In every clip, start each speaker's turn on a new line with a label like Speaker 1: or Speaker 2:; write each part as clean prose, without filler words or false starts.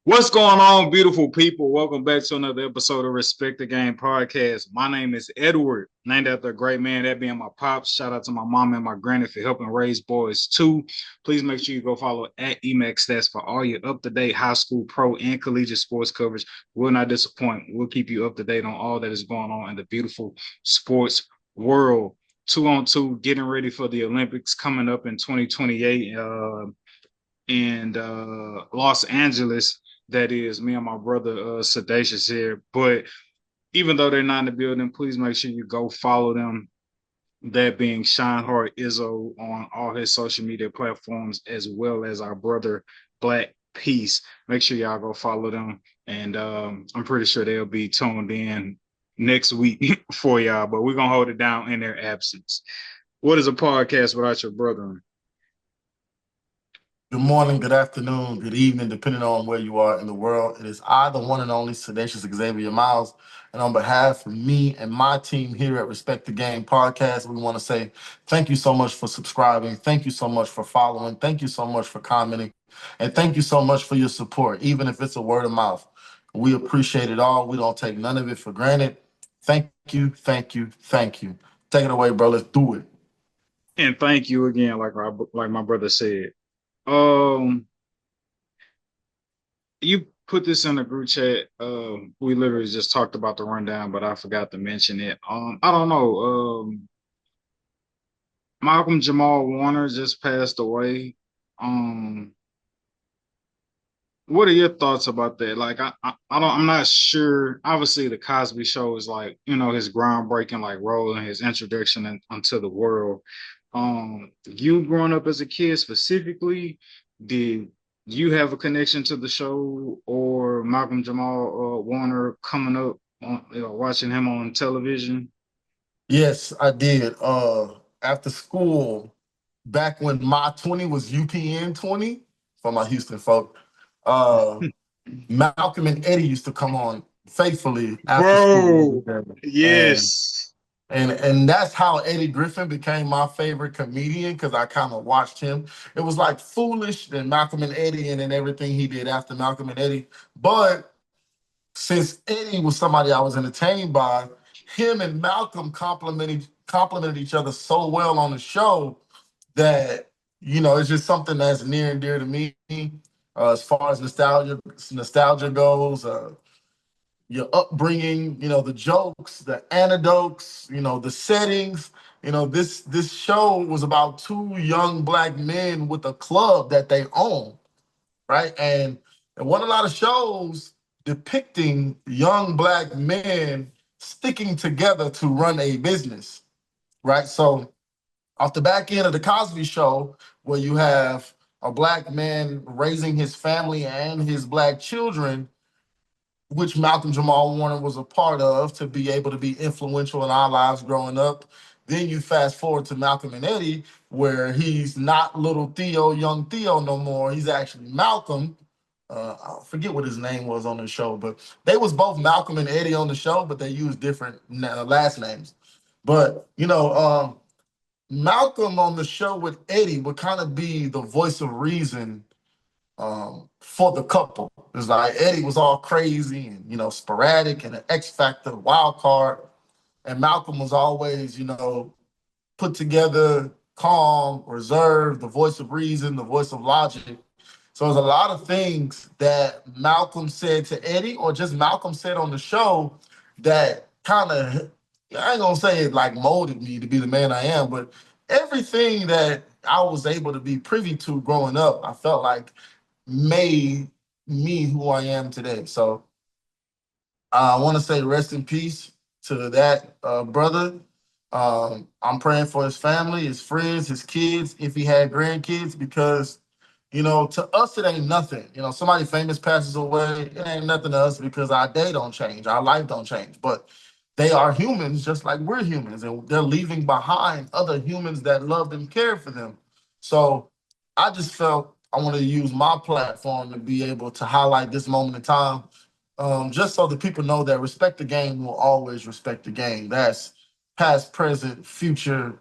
Speaker 1: What's going on, beautiful people? Welcome back to another episode of Respect the Game podcast. My name is Edward, named after a great man, that being my pops. Shout out to my mom and my granny for helping raise boys too. Please make sure you go follow at Emacs Stats for all your up-to-date high school, pro, and collegiate sports coverage. Will not disappoint. We'll keep you up to date on all that is going on in the beautiful sports world. 2-on-2, getting ready for the Olympics coming up in 2028 in Los Angeles. That is me and my brother Sedacious here. But even though they're not in the building, please make sure you go follow them. That being Shineheart Izzo on all his social media platforms, as well as our brother Black Peace. Make sure y'all go follow them. And I'm pretty sure they'll be tuned in next week for y'all, but we're going to hold it down in their absence. What is a podcast without your brother?
Speaker 2: Good morning, good afternoon, good evening, depending on where you are in the world. It is I, the one and only Sedacious Xavier Miles. And on behalf of me and my team here at Respect the Game podcast, we want to say thank you so much for subscribing. Thank you so much for following. Thank you so much for commenting. And thank you so much for your support, even if it's a word of mouth. We appreciate it all. We don't take none of it for granted. Thank you, thank you, thank you. Take it away, bro. Let's do it.
Speaker 1: And thank you again, like my brother said. Um, you put this in a group chat. We literally just talked about the rundown, but I forgot to mention it. I don't know. Malcolm Jamal Warner just passed away. Um, what are your thoughts about that? Like, I don't, I'm not sure. Obviously, the Cosby Show is like, his groundbreaking like role in his introduction onto the world. You growing up as a kid specifically, did you have a connection to the show or Malcolm Jamal Warner coming up on, watching him on television?
Speaker 2: Yes, I did. After school, back when my 20 was UPN 20 for my Houston folk, uh, Malcolm and Eddie used to come on faithfully after school
Speaker 1: Bro,
Speaker 2: together.
Speaker 1: yes.
Speaker 2: And that's how Eddie Griffin became my favorite comedian because I kind of watched him. It was like Foolish, then Malcolm and Eddie, and then everything he did after Malcolm and Eddie. But since Eddie was somebody I was entertained by, him and Malcolm complimented each other so well on the show that it's just something that's near and dear to me. As far as nostalgia goes, your upbringing, the jokes, the anecdotes, the settings. This show was about two young black men with a club that they own, right? And it won a lot of shows depicting young black men sticking together to run a business, right? So off the back end of the Cosby Show, where you have a black man raising his family and his black children, which Malcolm Jamal Warner was a part of to be able to be influential in our lives growing up. Then you fast forward to Malcolm and Eddie, where he's not little Theo, young Theo no more. He's actually Malcolm. I forget what his name was on the show, but they was both Malcolm and Eddie on the show, but they used different last names. But Malcolm on the show with Eddie would kind of be the voice of reason for the couple. It's like Eddie was all crazy and sporadic and an X factor wild card, and Malcolm was always put together, calm, reserved, the voice of reason, the voice of logic. So there's a lot of things that Malcolm said to Eddie, or just Malcolm said on the show, that kind of, I ain't gonna say it like molded me to be the man I am, but everything that I was able to be privy to growing up, I felt like made me who I am today. So I want to say rest in peace to that brother. I'm praying for his family, his friends, his kids, if he had grandkids, because to us it ain't nothing. Somebody famous passes away, it ain't nothing to us because our day don't change, our life don't change. But they are humans just like we're humans, and they're leaving behind other humans that loved and cared for them. So I just felt I wanted to use my platform to be able to highlight this moment in time, just so that people know that Respect the Game will always respect the game. That's past, present, future.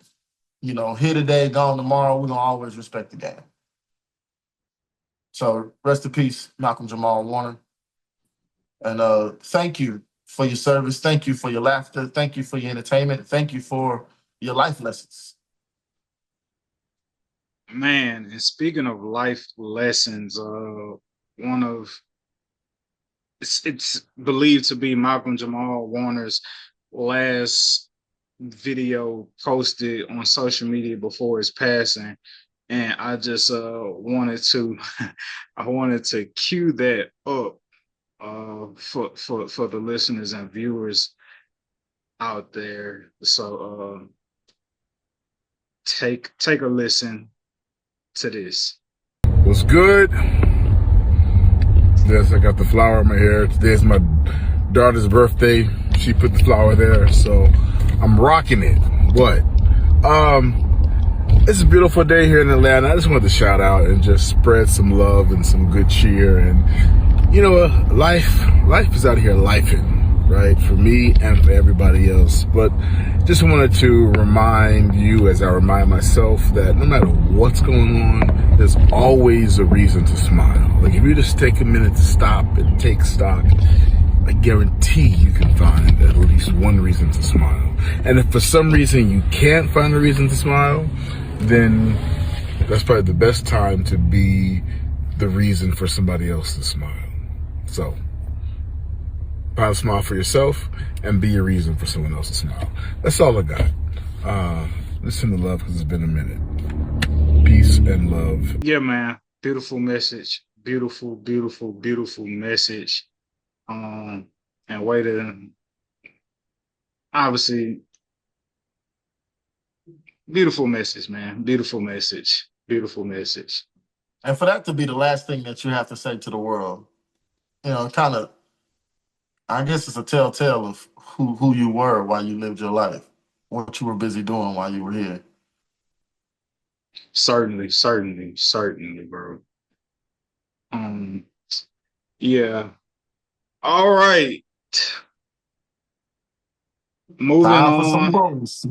Speaker 2: You know, here today, gone tomorrow. We're gonna always respect the game. So rest in peace, Malcolm Jamal Warner. And thank you for your service. Thank you for your laughter. Thank you for your entertainment. Thank you for your life lessons.
Speaker 1: Man, and speaking of life lessons, one of it's believed to be Malcolm Jamal Warner's last video posted on social media before his passing, and I just wanted to I wanted to cue that up for the listeners and viewers out there. So take a listen to this.
Speaker 3: What's good? Yes, I got the flower in my hair. Today's my daughter's birthday. She put the flower there, so I'm rocking it. What? It's a beautiful day here in Atlanta. I just wanted to shout out and just spread some love and some good cheer. And you know, life is out here lifing, right? For me and for everybody else. But just wanted to remind you, as I remind myself, that no matter what's going on, there's always a reason to smile. Like if you just take a minute to stop and take stock, I guarantee you can find at least one reason to smile. And if for some reason you can't find a reason to smile, then that's probably the best time to be the reason for somebody else to smile. So, find a smile for yourself and be a reason for someone else to smile. That's all I got. Listen to love because it's been a minute. Peace and love.
Speaker 1: Yeah, man. Beautiful message. Beautiful, beautiful, beautiful message. And way to obviously beautiful message, man. Beautiful message. Beautiful message.
Speaker 2: And for that to be the last thing that you have to say to the world, you know, kind of, I guess it's a telltale of who you were while you lived your life, what you were busy doing while you were here.
Speaker 1: Certainly, bro. Yeah. All right. Moving
Speaker 2: Time for some
Speaker 1: on.
Speaker 2: bonus.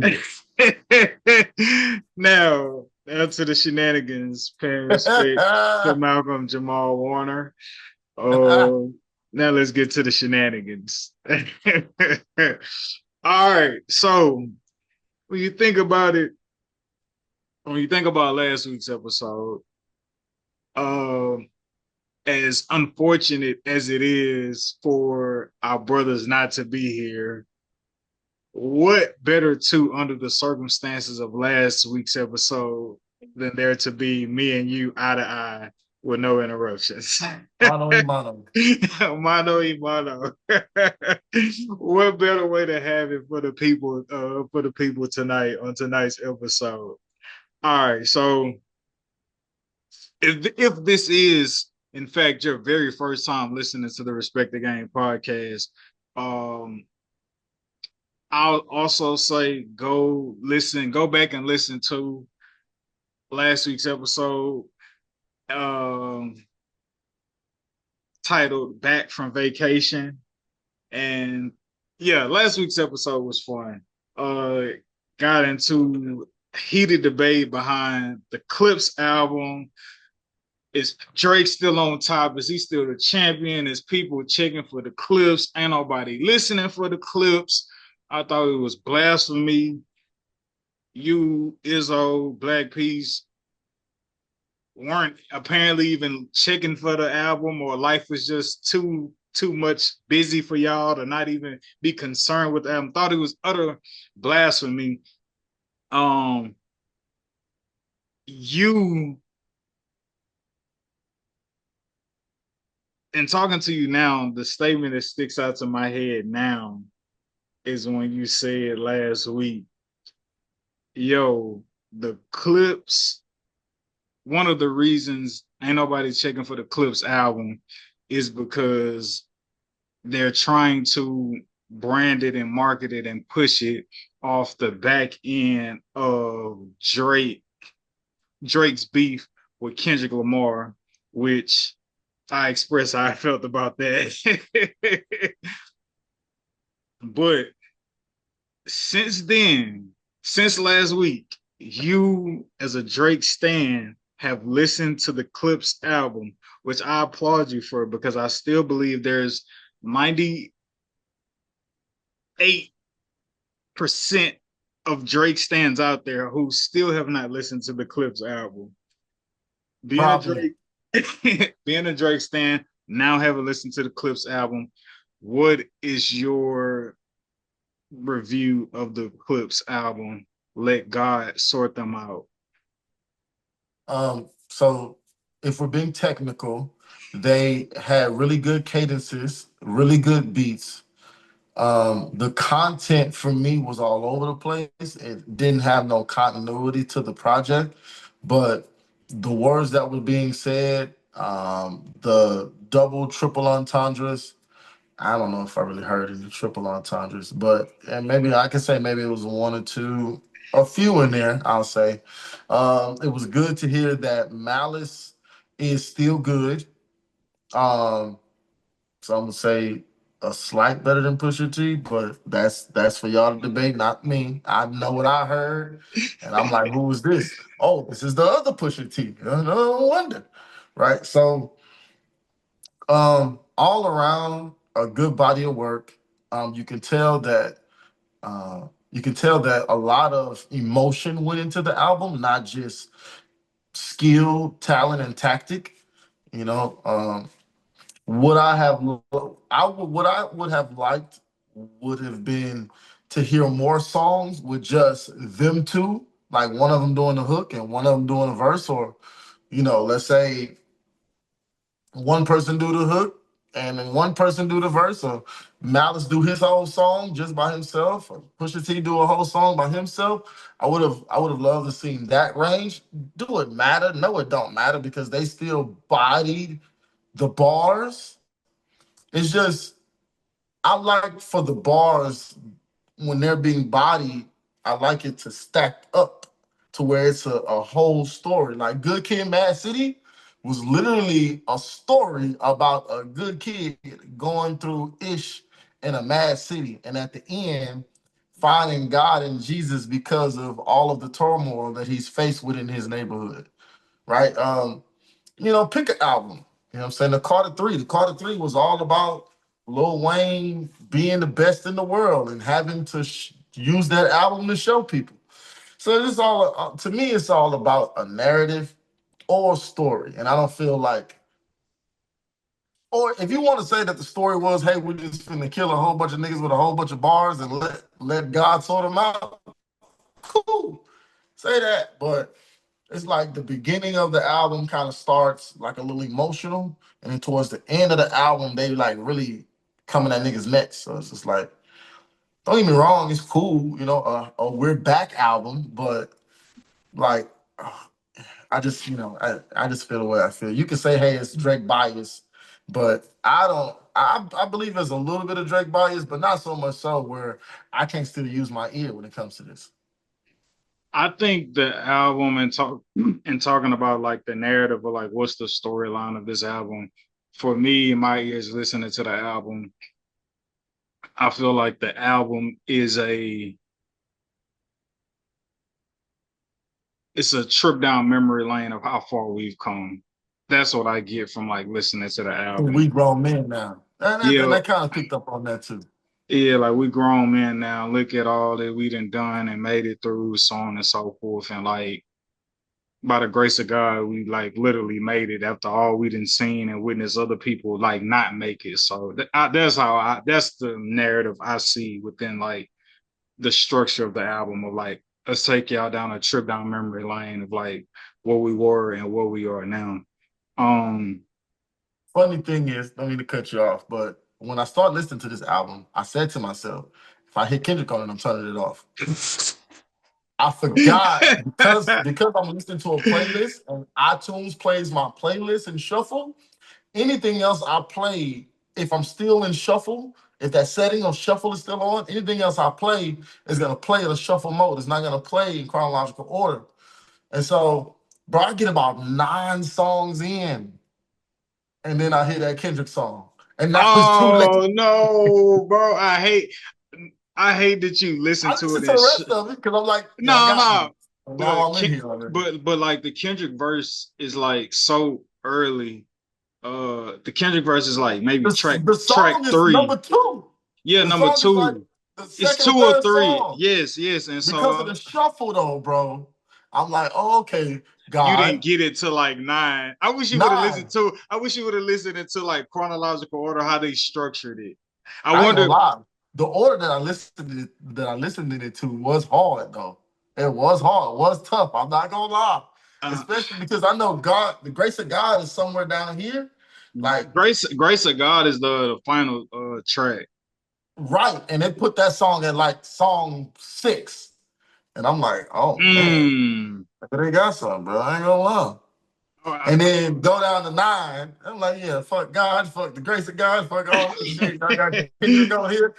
Speaker 1: Now to the shenanigans, paying respect to Malcolm Jamal Warner. Now let's get to the shenanigans. All right. So when you think about it, when you think about last week's episode, as unfortunate as it is for our brothers not to be here, what better to under the circumstances of last week's episode than there to be me and you eye to eye with no interruptions?
Speaker 2: Mano y mano.
Speaker 1: Mano y mano. What better way to have it for the people tonight on tonight's episode? All right, so if this is in fact your very first time listening to the Respect the Game podcast, I'll also say go back and listen to last week's episode titled Back from Vacation. And yeah, last week's episode was fun. Got into heated debate behind the Clips album. Is Drake still on top? Is he still the champion? Is people checking for the Clips? Ain't nobody listening for the Clips. I thought it was blasphemy. You, Izzo, Black Peace weren't apparently even checking for the album, or life was just too much busy for y'all to not even be concerned with the album. Thought it was utter blasphemy. You, and talking to you now, the statement that sticks out to my head now is when you said last week, yo, the Clips, one of the reasons ain't nobody checking for the Clips album is because they're trying to brand it and market it and push it off the back end of Drake's beef with Kendrick Lamar, which I expressed how I felt about that. But since then, since last week, you as a Drake stan have listened to the Clipse album, which I applaud you for, because I still believe there's 98% of Drake stands out there who still have not listened to the Clipse album. Being
Speaker 2: Probably.
Speaker 1: a Drake, being a Drake stan, now haven't listened to the Clipse album. What is your review of the Clipse album? Let God sort them out.
Speaker 2: So if we're being technical, they had really good cadences, really good beats. The content for me was all over the place. It didn't have no continuity to the project, but the words that were being said, the double, triple entendres, I don't know if I really heard any triple entendres, but and maybe I could say maybe it was one or two, a few in there, I'll say. It was good to hear that Malice is still good. Um, so I'm gonna say a slight better than Pusha T, but that's for y'all to debate, not me. I know what I heard, and I'm like, who is this? Oh, this is the other Pusha T. No wonder, right? So all around a good body of work. You can tell that a lot of emotion went into the album, not just skill, talent, and tactic. You know, what I have, what I would have liked would have been to hear more songs with just them two, like one of them doing the hook and one of them doing a verse, or let's say one person do the hook and then one person do the verse, or Malice do his whole song just by himself, or Pusha T do a whole song by himself. I would have loved to see that range. Do it matter? No, it don't matter because they still bodied the bars. It's just I like for the bars when they're being bodied, I like it to stack up to where it's a whole story. Like Good Kid, Mad City was literally a story about a good kid going through ish in a mad city, and at the end, finding God and Jesus because of all of the turmoil that he's faced with in his neighborhood. Right? Pick an album. You know what I'm saying? The Carter Three. The Carter Three was all about Lil Wayne being the best in the world and having to use that album to show people. So it's all to me. It's all about a narrative or a story, and I don't feel like. Or if you want to say that the story was, hey, we're just gonna kill a whole bunch of niggas with a whole bunch of bars and let God sort them out, cool. Say that, but it's like the beginning of the album kind of starts like a little emotional, and then towards the end of the album, they like really coming at niggas' necks. So it's just like, don't get me wrong, it's cool, a We're Back album, but like, I just, I just feel the way I feel. You can say, hey, it's Drake bias, but I don't. I believe there's a little bit of Drake bias, but not so much so where I can't still use my ear when it comes to this.
Speaker 1: I think the album and talking about like the narrative of like what's the storyline of this album. For me, in my ears listening to the album, I feel like the album is it's a trip down memory lane of how far we've come. That's what I get from like listening to the
Speaker 2: We
Speaker 1: album.
Speaker 2: grown men now, and
Speaker 1: Yeah,
Speaker 2: I kind of picked up on that too.
Speaker 1: yeah, like we grown men now. Look at all that we done and made it through, so on and so forth. And like by the grace of God, we like literally made it after all we done seen and witnessed other people like not make it. So that's the narrative I see within like the structure of the album of like, let's take y'all down a trip down memory lane of like where we were and where we are now. Um,
Speaker 2: Funny thing is, don't mean to cut you off, but when I started listening to this album, I said to myself, if I hit Kendrick on it, I'm turning it off. I forgot because I'm listening to a playlist and iTunes plays my playlist in shuffle. Anything else I play, if I'm still in shuffle, if that setting of shuffle is still on, anything else I play is gonna play in a shuffle mode. It's not gonna play in chronological order. And so, bro, I get about 9 songs in, and then I hear that Kendrick song, and now it's too late.
Speaker 1: oh no, bro! I hate that you listen
Speaker 2: I
Speaker 1: to
Speaker 2: listen
Speaker 1: it
Speaker 2: to
Speaker 1: and
Speaker 2: the rest of it because I'm like, yo, I
Speaker 1: no,
Speaker 2: got
Speaker 1: no.
Speaker 2: me. Now
Speaker 1: but
Speaker 2: I'm in here already.
Speaker 1: but like the Kendrick verse is like so early. The Kendrick verse is like maybe
Speaker 2: The
Speaker 1: track
Speaker 2: song is
Speaker 1: three.
Speaker 2: number two.
Speaker 1: Yeah,
Speaker 2: The
Speaker 1: number
Speaker 2: song is like
Speaker 1: two.
Speaker 2: the
Speaker 1: It's
Speaker 2: second or
Speaker 1: two or
Speaker 2: third
Speaker 1: three.
Speaker 2: song.
Speaker 1: Yes, yes. And
Speaker 2: Because of
Speaker 1: so
Speaker 2: the shuffle, though, bro. I'm like, oh, okay,
Speaker 1: you didn't
Speaker 2: God,
Speaker 1: get it to like nine. I wish you would have listened
Speaker 2: nine.
Speaker 1: to. I wish you would have listened into like chronological order how they structured it. I
Speaker 2: I ain't gonna
Speaker 1: wonder.
Speaker 2: lie. The order that I listened to it to was hard though. It was hard. It was tough. I'm not gonna lie.
Speaker 1: Uh,
Speaker 2: Especially because I know God, the grace of God is somewhere down here. Like,
Speaker 1: Grace of God is the final track.
Speaker 2: right. And they put that song at like song 6. And I'm like, oh man,
Speaker 1: Mm.
Speaker 2: they got something, bro. I ain't gonna lie.
Speaker 1: Oh,
Speaker 2: And then go down to 9. I'm like, yeah, fuck God, fuck the grace of God, fuck all this shit. I got Kendrick on here.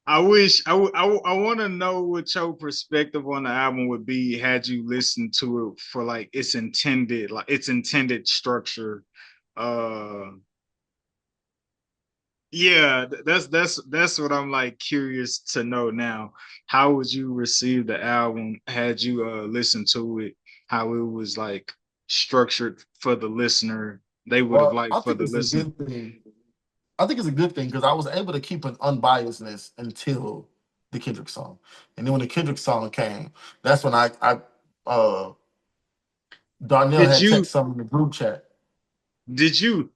Speaker 1: I wish I want to know what your perspective on the album would be had you listened to it for like its intended structure. Uh yeah, that's what I'm like curious to know now. How would you receive the album had you listened to it? How it was like structured for the listener. They would have
Speaker 2: Well,
Speaker 1: liked
Speaker 2: I
Speaker 1: for
Speaker 2: think
Speaker 1: the
Speaker 2: it's a
Speaker 1: listener.
Speaker 2: good thing. I think it's a good thing because I was able to keep an unbiasedness until the Kendrick song. And then when the Kendrick song came, that's when I Darnell
Speaker 1: Did
Speaker 2: had
Speaker 1: you
Speaker 2: text something in the group chat.
Speaker 1: did you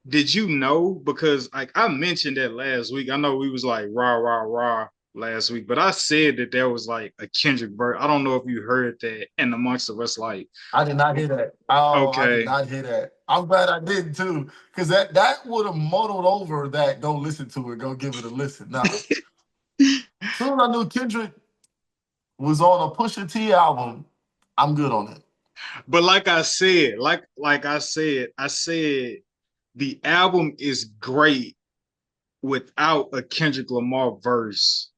Speaker 1: did you know? Because like I mentioned that last week. I know we was like rah rah rah last week, but I said that there was like a Kendrick verse. I don't know if you heard that, and amongst of us, like,
Speaker 2: I did not hear that. Oh, I did
Speaker 1: okay,
Speaker 2: not hear that. I'm glad I didn't too, because that would have muddled over that. Go listen to it. Go give it a listen. Nah. Soon as I knew Kendrick was on a Pusha T album, I'm good on it.
Speaker 1: but like I said, I said the album is great without a Kendrick Lamar verse.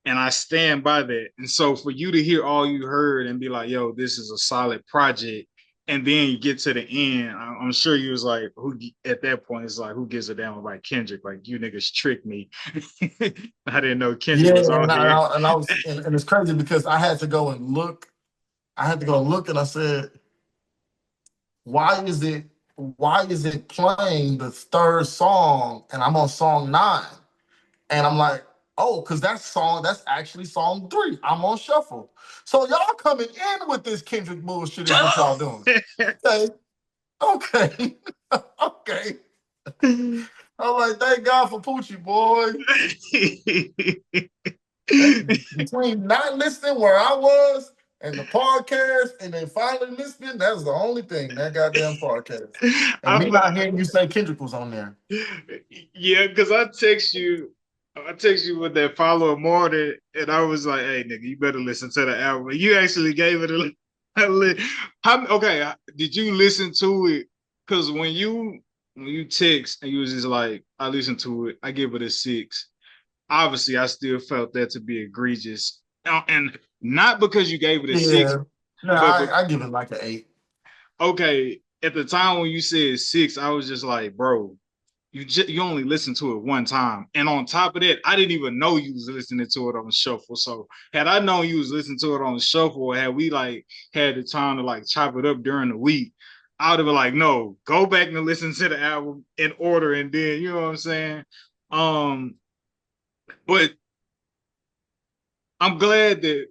Speaker 1: And I stand by that. And so for you to hear all you heard and be like, yo, this is a solid project. And then you get to the end, I'm sure you was like, who at that point it's like, who gives a damn about Kendrick? Like you niggas tricked me. I didn't know Kendrick
Speaker 2: Yeah,
Speaker 1: was on here.
Speaker 2: and I was, and it's crazy because I had to go and look. I had to go and look, and I said, why is it playing the third song, and I'm on song 9, and I'm like, oh, because that's actually song 3. I'm on shuffle. So y'all coming in with this Kendrick bullshit is what y'all doing. Okay, okay, okay. I'm like, thank God for Poochie, boy. Between not listening where I was and the podcast, and then finally listening, that's the only thing, that goddamn podcast. And me not hearing you say Kendrick was on there.
Speaker 1: Yeah, because I text you with that follow morning, and I was like, "Hey, nigga, you better listen to the album." You actually gave it okay, did you listen to it? Because when you text and you was just like, "I listened to it, I give it a 6." Obviously, I still felt that to be egregious, and not because you gave it a 6,
Speaker 2: Yeah. No,
Speaker 1: but
Speaker 2: I give it like an 8.
Speaker 1: okay. At the time when you said 6, I was just like, bro, you only listened to it one time, and on top of that, I didn't even know you was listening to it on the shuffle. So had I known you was listening to it on the shuffle, or had we like had the time to like chop it up during the week, I would have been like, no, go back and listen to the album in order, and then you know what I'm saying. But I'm glad that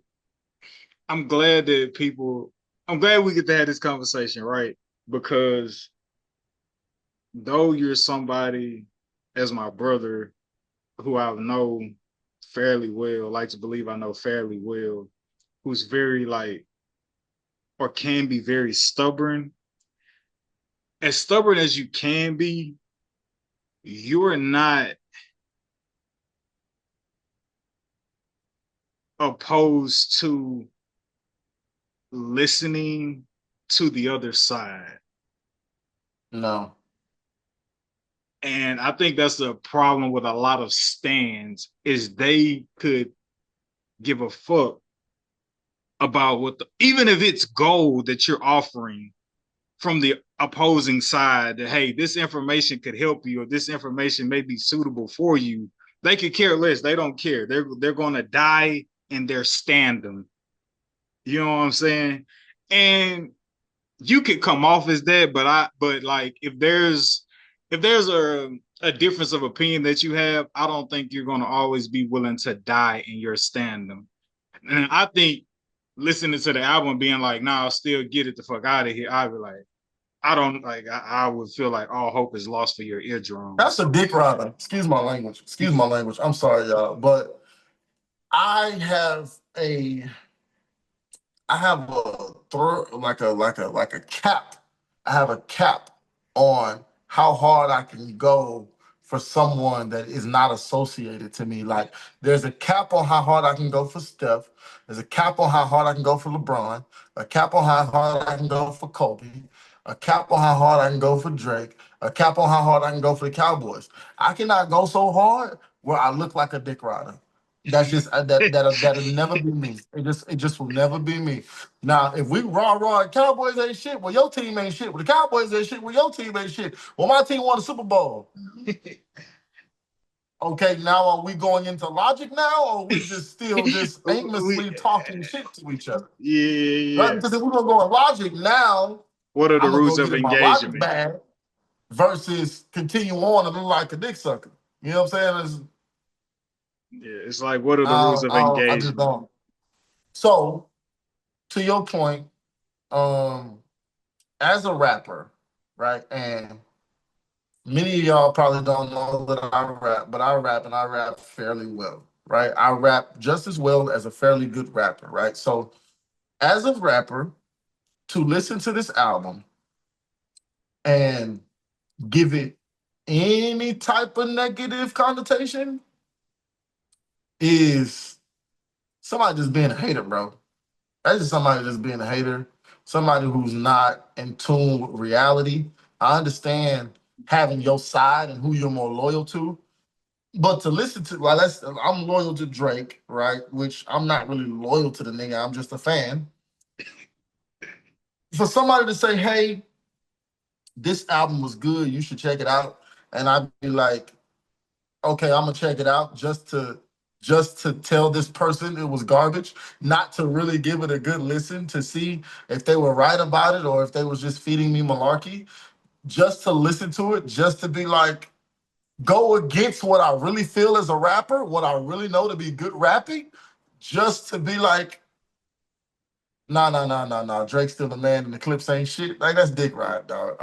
Speaker 1: I'm glad that people. I'm glad we get to have this conversation, right? Because though you're somebody as my brother who I know fairly well, like to believe I know fairly well, who's very like, or can be very stubborn. As stubborn as you can be, you're not opposed to listening to the other side.
Speaker 2: No.
Speaker 1: And I think that's the problem with a lot of stands is they could give a fuck about even if it's gold that you're offering from the opposing side that, hey, this information could help you or this information may be suitable for you, They could care less. They don't care. They're going to die in their standum. You know what I'm saying? And you could come off as that, but like if there's a difference of opinion that you have, I don't think you're going to always be willing to die in your standum. And I think listening to the album, being like, "Nah, I'll still get it the fuck out of here," I'd be like, I don't like. I would feel like all hope is lost for your eardrums.
Speaker 2: That's a dick rider. Excuse my language. Excuse my language. I'm sorry, y'all, but I have a like a cap. I have a cap on how hard I can go for someone that is not associated to me. Like there's a cap on how hard I can go for Steph. There's a cap on how hard I can go for LeBron. A cap on how hard I can go for Kobe. A cap on how hard I can go for Drake. A cap on how hard I can go for the Cowboys. I cannot go so hard where I look like a dick rider. That's just that'll never be me. It just will never be me. Now, if we raw Cowboys ain't shit, well your team ain't shit. Well the Cowboys ain't shit, well your team ain't shit. Well my team won the Super Bowl. Okay, now are we going into logic now, or we just still just aimlessly talking shit to each other?
Speaker 1: Yeah.
Speaker 2: Right? Because if we're gonna go in logic now,
Speaker 1: What are the
Speaker 2: I'm gonna
Speaker 1: rules
Speaker 2: go
Speaker 1: of
Speaker 2: get my logic
Speaker 1: engagement?
Speaker 2: bag versus continue on and look like a dick sucker. You know what I'm saying?
Speaker 1: It's like, what are the rules of
Speaker 2: I just
Speaker 1: engagement?
Speaker 2: don't. So, to your point, as a rapper, right, and many of y'all probably don't know that I rap, but I rap and I rap fairly well, right? I rap just as well as a fairly good rapper, right? So, as a rapper, to listen to this album and give it any type of negative connotation is somebody just being a hater, bro. That's just somebody just being a hater, somebody who's not in tune with reality. I understand having your side and who you're more loyal to, but to listen to, like, I'm loyal to Drake, right? Which I'm not really loyal to the nigga. I'm just a fan. For somebody to say, "Hey, this album was good. You should check it out," and I'd be like, "Okay, I'm gonna check it out," just to tell this person it was garbage, not to really give it a good listen to see if they were right about it or if they was just feeding me malarkey, just to listen to it, just to be like, go against what I really feel as a rapper, what I really know to be good rapping, just to be like, nah, Drake's still the man and the clips ain't shit. Like that's dick ride, dog.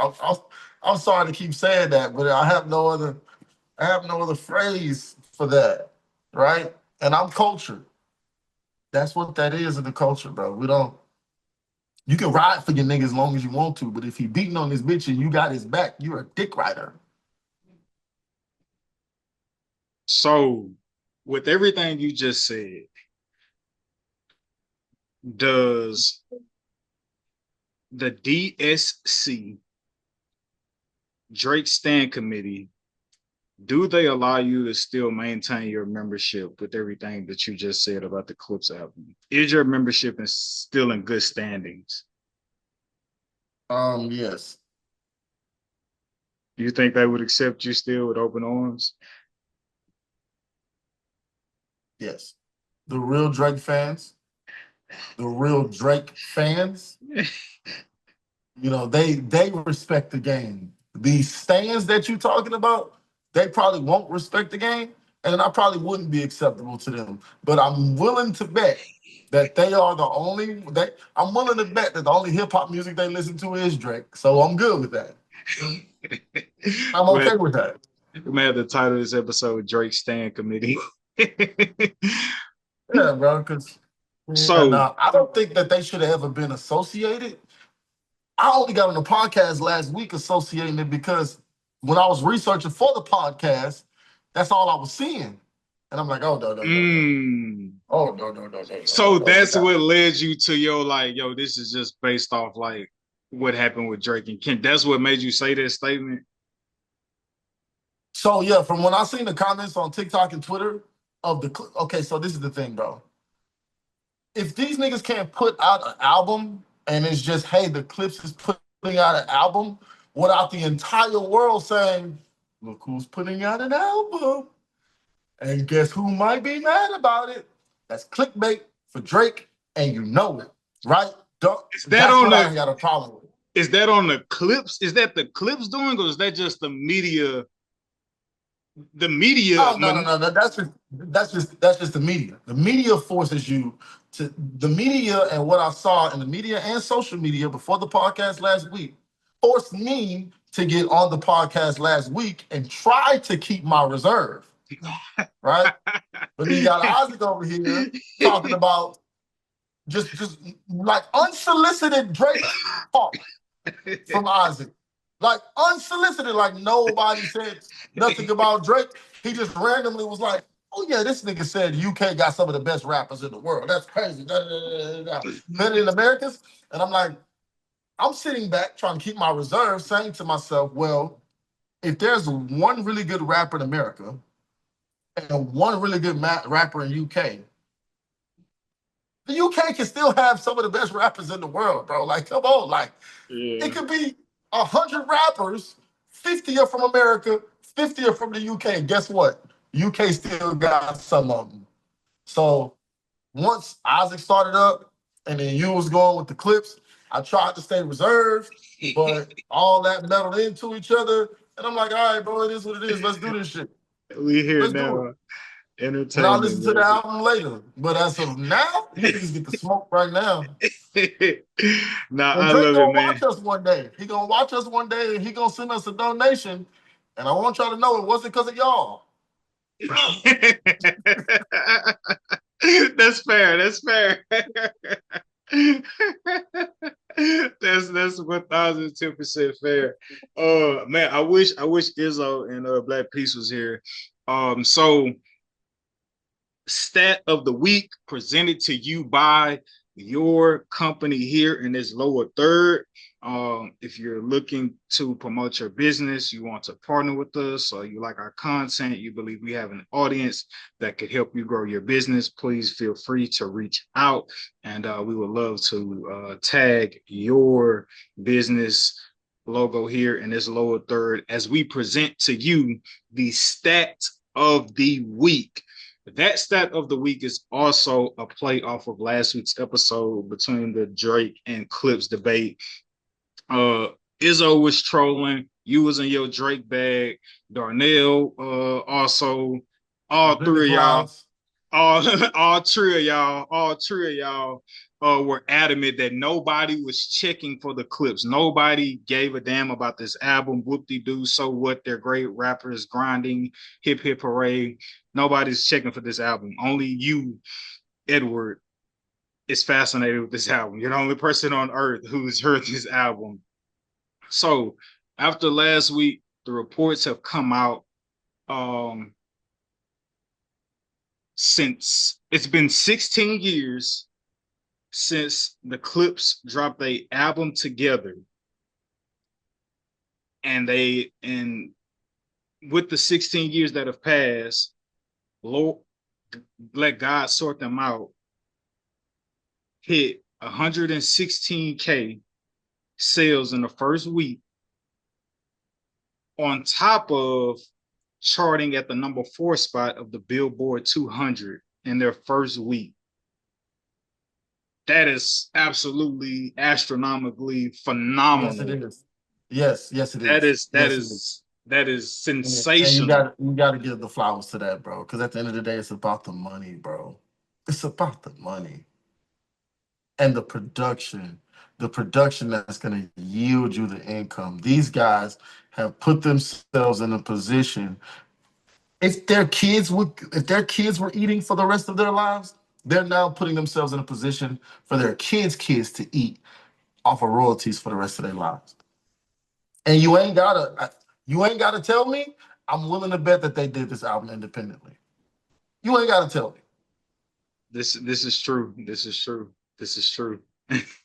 Speaker 2: I'm sorry to keep saying that, but I have no other phrase for that, right? And I'm cultured. That's what that is in the culture, bro. We don't. You can ride for your nigga as long as you want to, but if he beating on his bitch and you got his back, you're a dick rider.
Speaker 1: So, with everything you just said, does the DSC Drake Stand Committee, do they allow you to still maintain your membership with everything that you just said about the Clips album? Is your membership still in good standings?
Speaker 2: Yes.
Speaker 1: Do you think they would accept you still with open arms?
Speaker 2: Yes. The real Drake fans, they respect the game. These stands that you're talking about, they probably won't respect the game, and I probably wouldn't be acceptable to them. But I'm willing to bet that I'm willing to bet that the only hip hop music they listen to is Drake. So I'm good with that. I'm okay with that.
Speaker 1: We may have the title of this episode, Drake Stand Committee.
Speaker 2: Yeah, bro, because I don't think that they should have ever been associated. I only got on the podcast last week associating it because when I was researching for the podcast, that's all I was seeing. And I'm like, oh, no. Oh, no.
Speaker 1: So that's what led you to your, like, yo, this is just based off, like, what happened with Drake and Kim. That's what made you say that statement?
Speaker 2: So, yeah, from when I seen the comments on TikTok and Twitter okay, so this is the thing, bro. If these niggas can't put out an album and it's just, hey, the Clips is putting out an album without the entire world saying, look who's putting out an album. And guess who might be mad about it? That's clickbait for Drake, and you know it, right?
Speaker 1: Is that
Speaker 2: That's
Speaker 1: on
Speaker 2: what I
Speaker 1: the?
Speaker 2: ain't got a problem with.
Speaker 1: Is that on the Clips? Is that the Clips doing, or is that just the media? The media.
Speaker 2: Oh no. That's just the media. The media forces you to the media, and what I saw in the media and social media before the podcast last week forced me to get on the podcast last week and try to keep my reserve. Right? But then you got Isaac over here talking about just like unsolicited Drake talk from Isaac. Like unsolicited, like nobody said nothing about Drake. He just randomly was like, "Oh yeah, this nigga said UK got some of the best rappers in the world. That's crazy. Better than Americans." And I'm like, I'm sitting back trying to keep my reserve, saying to myself, well, if there's one really good rapper in America and one really good rapper in UK, the UK can still have some of the best rappers in the world, bro. Like, come on, like it could be 100 rappers, 50 are from America, 50 are from the UK. Guess what? UK still got some of them. So once Isaac started up and then you was going with the Clips, I tried to stay reserved, but all that melded into each other. And I'm like, all right, bro, it is what it is. Let's do this shit.
Speaker 1: We here
Speaker 2: Let's do it.
Speaker 1: now.
Speaker 2: And I'll
Speaker 1: Entertainment.
Speaker 2: listen to the album later. But as of now, you niggas get the smoke right now.
Speaker 1: Nah,
Speaker 2: And
Speaker 1: I
Speaker 2: Drake
Speaker 1: love
Speaker 2: gonna
Speaker 1: it, man.
Speaker 2: watch us one day. He gonna watch us one day and he gonna send us a donation. And I want y'all to know it wasn't because of y'all.
Speaker 1: That's fair. That's fair. That's 1,010% fair. Man, I wish Izzo and Black Peace was here. So stat of the week presented to you by your company here in this lower third. If you're looking to promote your business, you want to partner with us, or you like our content, you believe we have an audience that could help you grow your business, please feel free to reach out, and we would love to tag your business logo here in this lower third as we present to you the stat of the week. That stat of the week is also a play off of last week's episode between the Drake and Clips debate. Izzo was trolling. You was in your Drake bag. Darnell also. All three of y'all. All three of y'all were adamant that nobody was checking for the Clips. Nobody gave a damn about this album. Whoop-de-doo, so what? They're great rappers, grinding, hip hip hooray. Nobody's checking for this album. Only you, Edward, is fascinated with this album. You're the only person on earth who's heard this album. So after last week, the reports have come out since it's been 16 years since the Clips dropped their album together. And with the 16 years that have passed, Lord, let God sort them out, hit 116K sales in the first week, on top of charting at the number 4 spot of the Billboard 200 in their first week. That is absolutely astronomically phenomenal.
Speaker 2: Yes, it is. Yes, it is.
Speaker 1: That is sensational.
Speaker 2: And you got to give the flowers to that, bro. Because at the end of the day, it's about the money, bro. It's about the money and the production. The production that's going to yield you the income. These guys have put themselves in a position. If their kids were eating for the rest of their lives, they're now putting themselves in a position for their kids' to eat off of royalties for the rest of their lives. And you ain't gotta tell me. I'm willing to bet that they did this album independently. You ain't gotta tell me.
Speaker 1: This is true. This is true.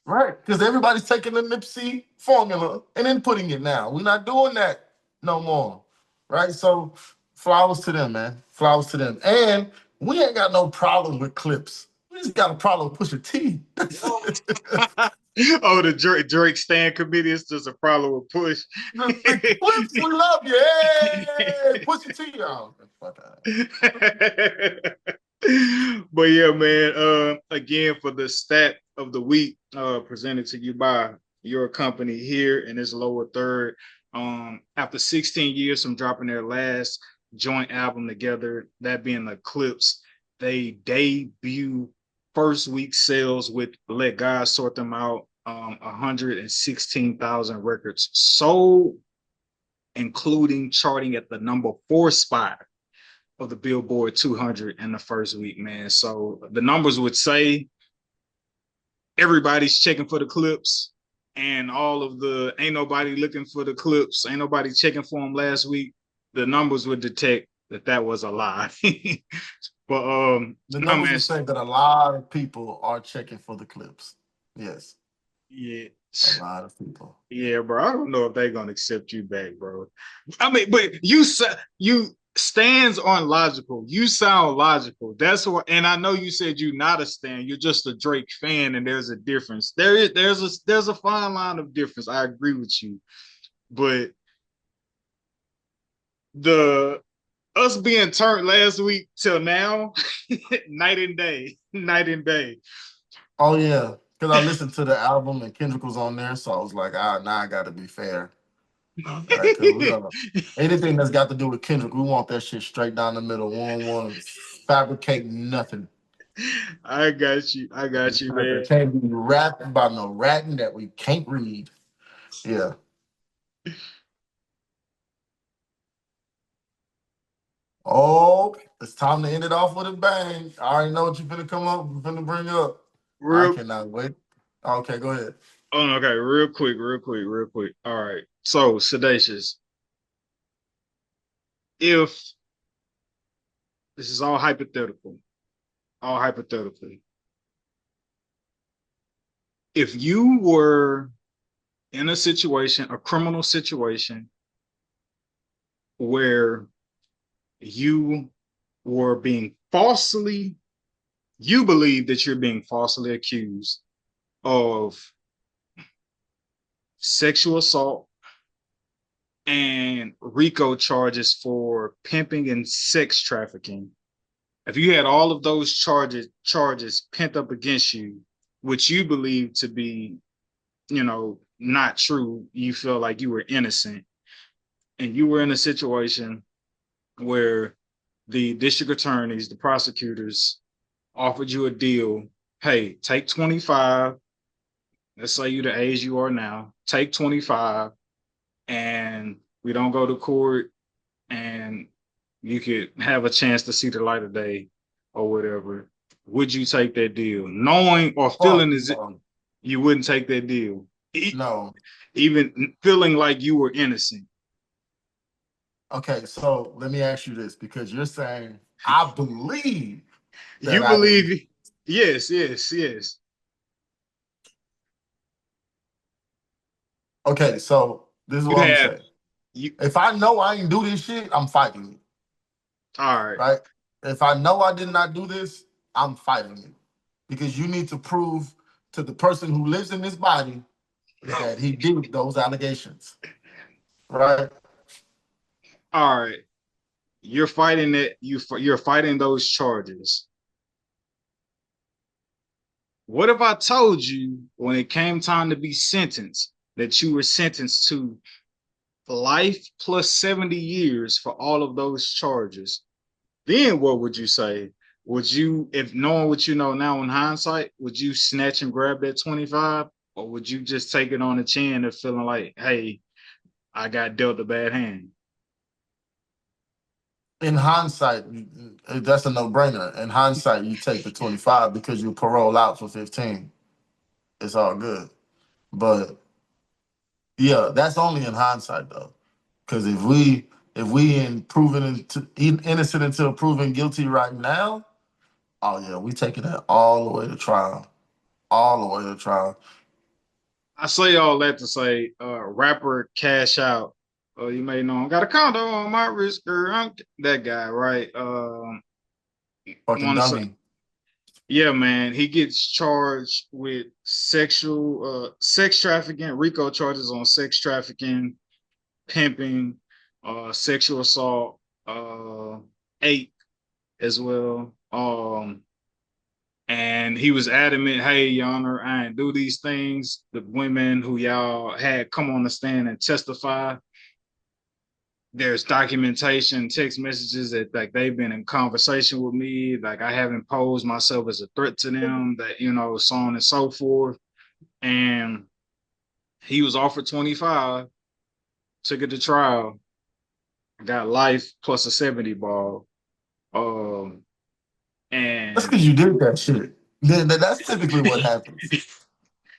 Speaker 2: Right? Because everybody's taking the Nipsey formula and then putting it now. We're not doing that no more. Right? So flowers to them, man. Flowers to them. And we ain't got no problem with Clips. We just got a problem with Pusha T.
Speaker 1: Oh, the Drake Stand Committee is just a problem with Push.
Speaker 2: The Clips, we love you. Hey, push it to y'all. Fuck out.
Speaker 1: But yeah, man. Again, for the stat of the week, presented to you by your company here in this lower third. After 16 years from dropping their last joint album together, that being the Clips, they debut first week sales with Let God Sort Them Out. 116,000 records sold, including charting at the number 4 spot of the Billboard 200 in the first week, man. So the numbers would say everybody's checking for the Clips, and all of the ain't nobody looking for the Clips, ain't nobody checking for them last week. The numbers would detect that was a lie. But
Speaker 2: The
Speaker 1: no,
Speaker 2: numbers
Speaker 1: man.
Speaker 2: will say that a lot of people are checking for the Clips. Yes,
Speaker 1: Yeah.
Speaker 2: a lot of people.
Speaker 1: Yeah, bro. I don't know if they're gonna accept you back, bro. I mean, but you stands aren't logical. You sound logical. That's what, and I know you said you're not a stan. You're just a Drake fan, and there's a difference. There's a fine line of difference. I agree with you, but the us being turned last week till now, night and day, night and day.
Speaker 2: Oh yeah, because I listened to the album and Kendrick was on there, so I was like, now I got to be fair. Right, because we're gonna anything that's got to do with Kendrick, we want that shit straight down the middle. We don't want to fabricate nothing.
Speaker 1: I got you. I got you, man.
Speaker 2: It can't be rapping about no ratting that we can't read. Yeah. Oh, it's time to end it off with a bang. I already know what you're finna bring up. I
Speaker 1: Real.
Speaker 2: cannot wait. Okay, go ahead.
Speaker 1: Oh, okay. Real quick, real quick, real quick. All right. So, Sedacious, if this is all hypothetical, if you were in a situation, a criminal situation, where you were being falsely, you believe that you're being falsely accused of sexual assault and RICO charges for pimping and sex trafficking. If you had all of those charges pent up against you, which you believe to be, not true, you feel like you were innocent, and you were in a situation where the district attorneys, the prosecutors offered you a deal. Hey, take 25. Let's say you the age you are now. Take 25 and we don't go to court, and you could have a chance to see the light of day or whatever. Would you take that deal? Knowing or feeling as if you wouldn't take that deal?
Speaker 2: No.
Speaker 1: Even feeling like you were innocent.
Speaker 2: Okay, so let me ask you this, because you're saying, I believe.
Speaker 1: You believe? Yes, yes, yes.
Speaker 2: Okay, so this is what I'm saying. If I know I ain't do this shit, I'm fighting you.
Speaker 1: All right.
Speaker 2: Right? If I know I did not do this, I'm fighting you. Because you need to prove to the person who lives in this body that he did those allegations. Right?
Speaker 1: All right. You're fighting it. You're fighting those charges. What if I told you when it came time to be sentenced that you were sentenced to life plus 70 years for all of those charges? Then what would you say? Would you, if knowing what you know now in hindsight, would you snatch and grab that 25? Or would you just take it on the chin and feeling like, hey, I got dealt a bad hand?
Speaker 2: In hindsight, that's a no-brainer. In hindsight, you take the 25 because you parole out for 15. It's all good. But yeah, that's only in hindsight though. Because if we innocent until proven guilty right now, oh yeah, we taking that all the way to trial. All the way to trial.
Speaker 1: I say all that to say, rapper Cash Out. You may know him. Got a condo on my wrist, girl. That guy, right?
Speaker 2: Fucking dummy.
Speaker 1: Yeah, man. He gets charged with sex trafficking, RICO charges on sex trafficking, pimping, sexual assault, uh, eight as well. And he was adamant, hey, Your Honor, I ain't do these things. The women who y'all had come on the stand and testify, there's documentation, text messages that like they've been in conversation with me, like I haven't posed myself as a threat to them, that so on and so forth. And he was offered 25, took it to trial, got life plus a 70 ball. Um,
Speaker 2: That's
Speaker 1: and
Speaker 2: because you did that shit. That's typically what happens.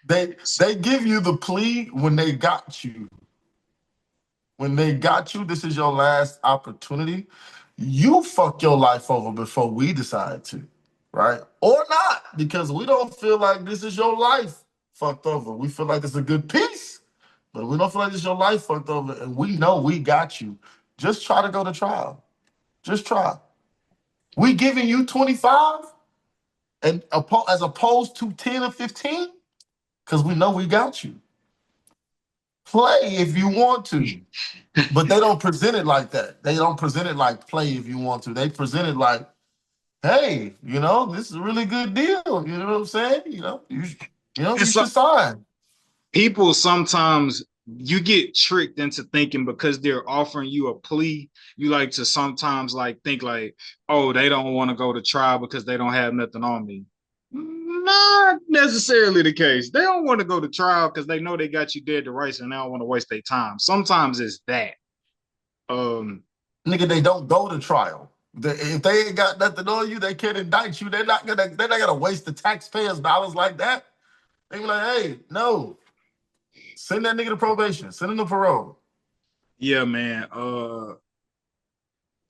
Speaker 2: They give you the plea when they got you. When they got you, this is your last opportunity. You fuck your life over before we decide to, right? Or not, because we don't feel like this is your life fucked over. We feel like it's a good piece, but we don't feel like it's your life fucked over, and we know we got you. Just try to go to trial. Just try. We giving you 25 and as opposed to 10 or 15, because we know we got you. Play if you want to. But they don't present it like that. They don't present it like play if you want to. They present it like, hey, this is a really good deal. You know what I'm saying? You
Speaker 1: so
Speaker 2: should sign.
Speaker 1: people sometimes you get tricked into thinking because they're offering you a plea, you like to sometimes like think like, oh, they don't want to go to trial because they don't have nothing on me. Not necessarily the case. They don't want to go to trial because they know they got you dead to rights and they don't want to waste their time. Sometimes it's that. Um,
Speaker 2: Nigga, they don't go to trial. If they ain't got nothing on you, they can't indict you. They're not gonna waste the taxpayers' dollars like that. They be like, hey, no, send that nigga to probation, send him to parole.
Speaker 1: yeah, man.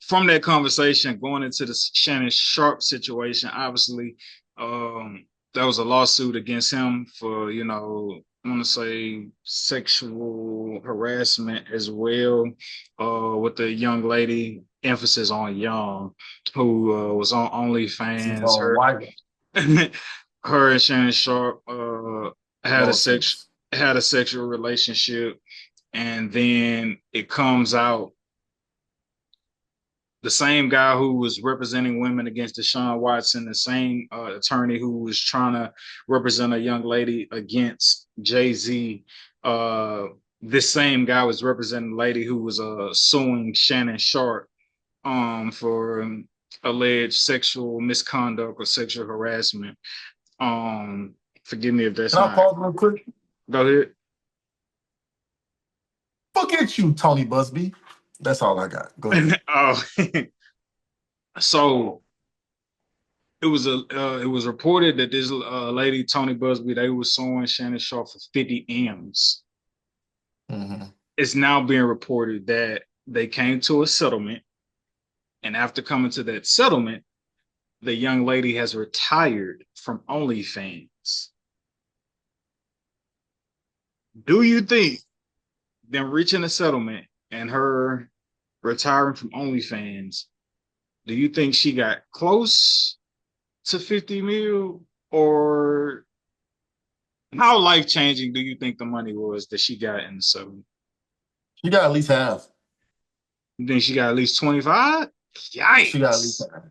Speaker 1: From that conversation going into the Shannon Sharpe situation, obviously, there was a lawsuit against him for, I want to say sexual harassment as well, with the young lady, emphasis on young, who was on
Speaker 2: She's
Speaker 1: OnlyFans.
Speaker 2: on white
Speaker 1: Her and Shannon Sharpe had a
Speaker 2: lawsuits.
Speaker 1: sexual relationship, and then it comes out the same guy who was representing women against Deshaun Watson, the same attorney who was trying to represent a young lady against Jay-Z. This same guy was representing a lady who was suing Shannon Sharpe for alleged sexual misconduct or sexual harassment. Forgive me if that's
Speaker 2: Can I
Speaker 1: not.
Speaker 2: pause real quick?
Speaker 1: Go ahead.
Speaker 2: Forget you, Tony Busby. That's all I got. Go ahead.
Speaker 1: So it was reported that this lady Tony Busby, they was suing Shannon Sharpe for 50 M's.
Speaker 2: Mm-hmm.
Speaker 1: It's now being reported that they came to a settlement, and after coming to that settlement, the young lady has retired from OnlyFans. Do you think them reaching a settlement and her retiring from OnlyFans, do you think she got close to 50 mil, or how life changing do you think the money was that she got in the settlement?
Speaker 2: She got at least half.
Speaker 1: You think she got at least 25?
Speaker 2: She got at least
Speaker 1: Yikes.
Speaker 2: half.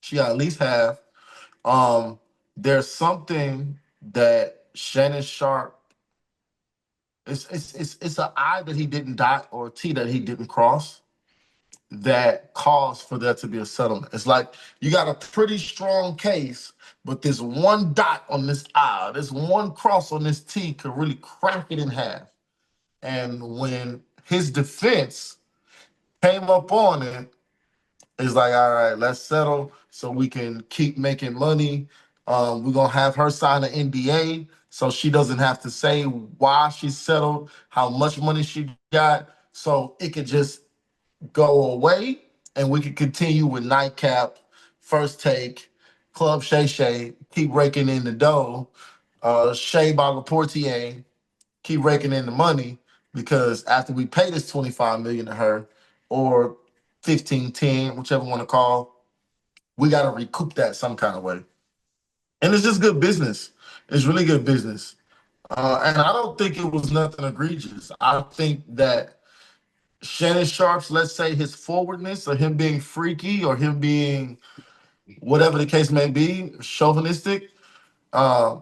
Speaker 2: She got at least half. There's something that Shannon Sharpe. It's an I that he didn't dot or a T that he didn't cross that caused for there to be a settlement. It's like you got a pretty strong case, but this one dot on this I, this one cross on this T could really crack it in half. And when his defense came up on it, it's like, all right, let's settle so we can keep making money. We're gonna have her sign an NDA so she doesn't have to say why she settled, how much money she got, so it could just go away and we could continue with Nightcap, First Take, Club Shay Shay, keep raking in the dough, Shay by Laportier, keep raking in the money, because after we pay this 25 million to her, or 15, 10, whichever one to call, We got to recoup that some kind of way. And it's just good business. It's really good business. And I don't think it was nothing egregious. I think that Shannon Sharp's, let's say his forwardness or him being freaky or him being whatever the case may be, chauvinistic, uh,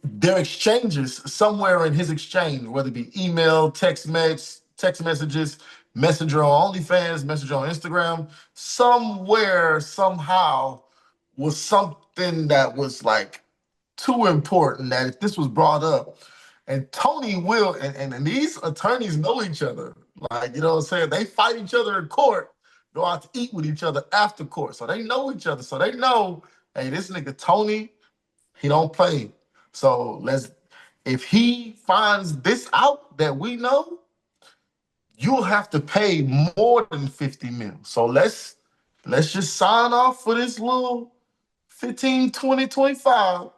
Speaker 2: their exchanges somewhere in his exchange, whether it be email, text messages, messenger on OnlyFans, messenger on Instagram, somewhere, somehow was something that was like too important that if this was brought up, and Tony will, and these attorneys know each other. Like, you know what I'm saying? They fight each other in court, go out to eat with each other after court. So they know each other. So they know, hey, this nigga Tony, he don't play. So if he finds this out that we know, you'll have to pay more than 50 mil. So let's just sign off for this little 15, 20, 25.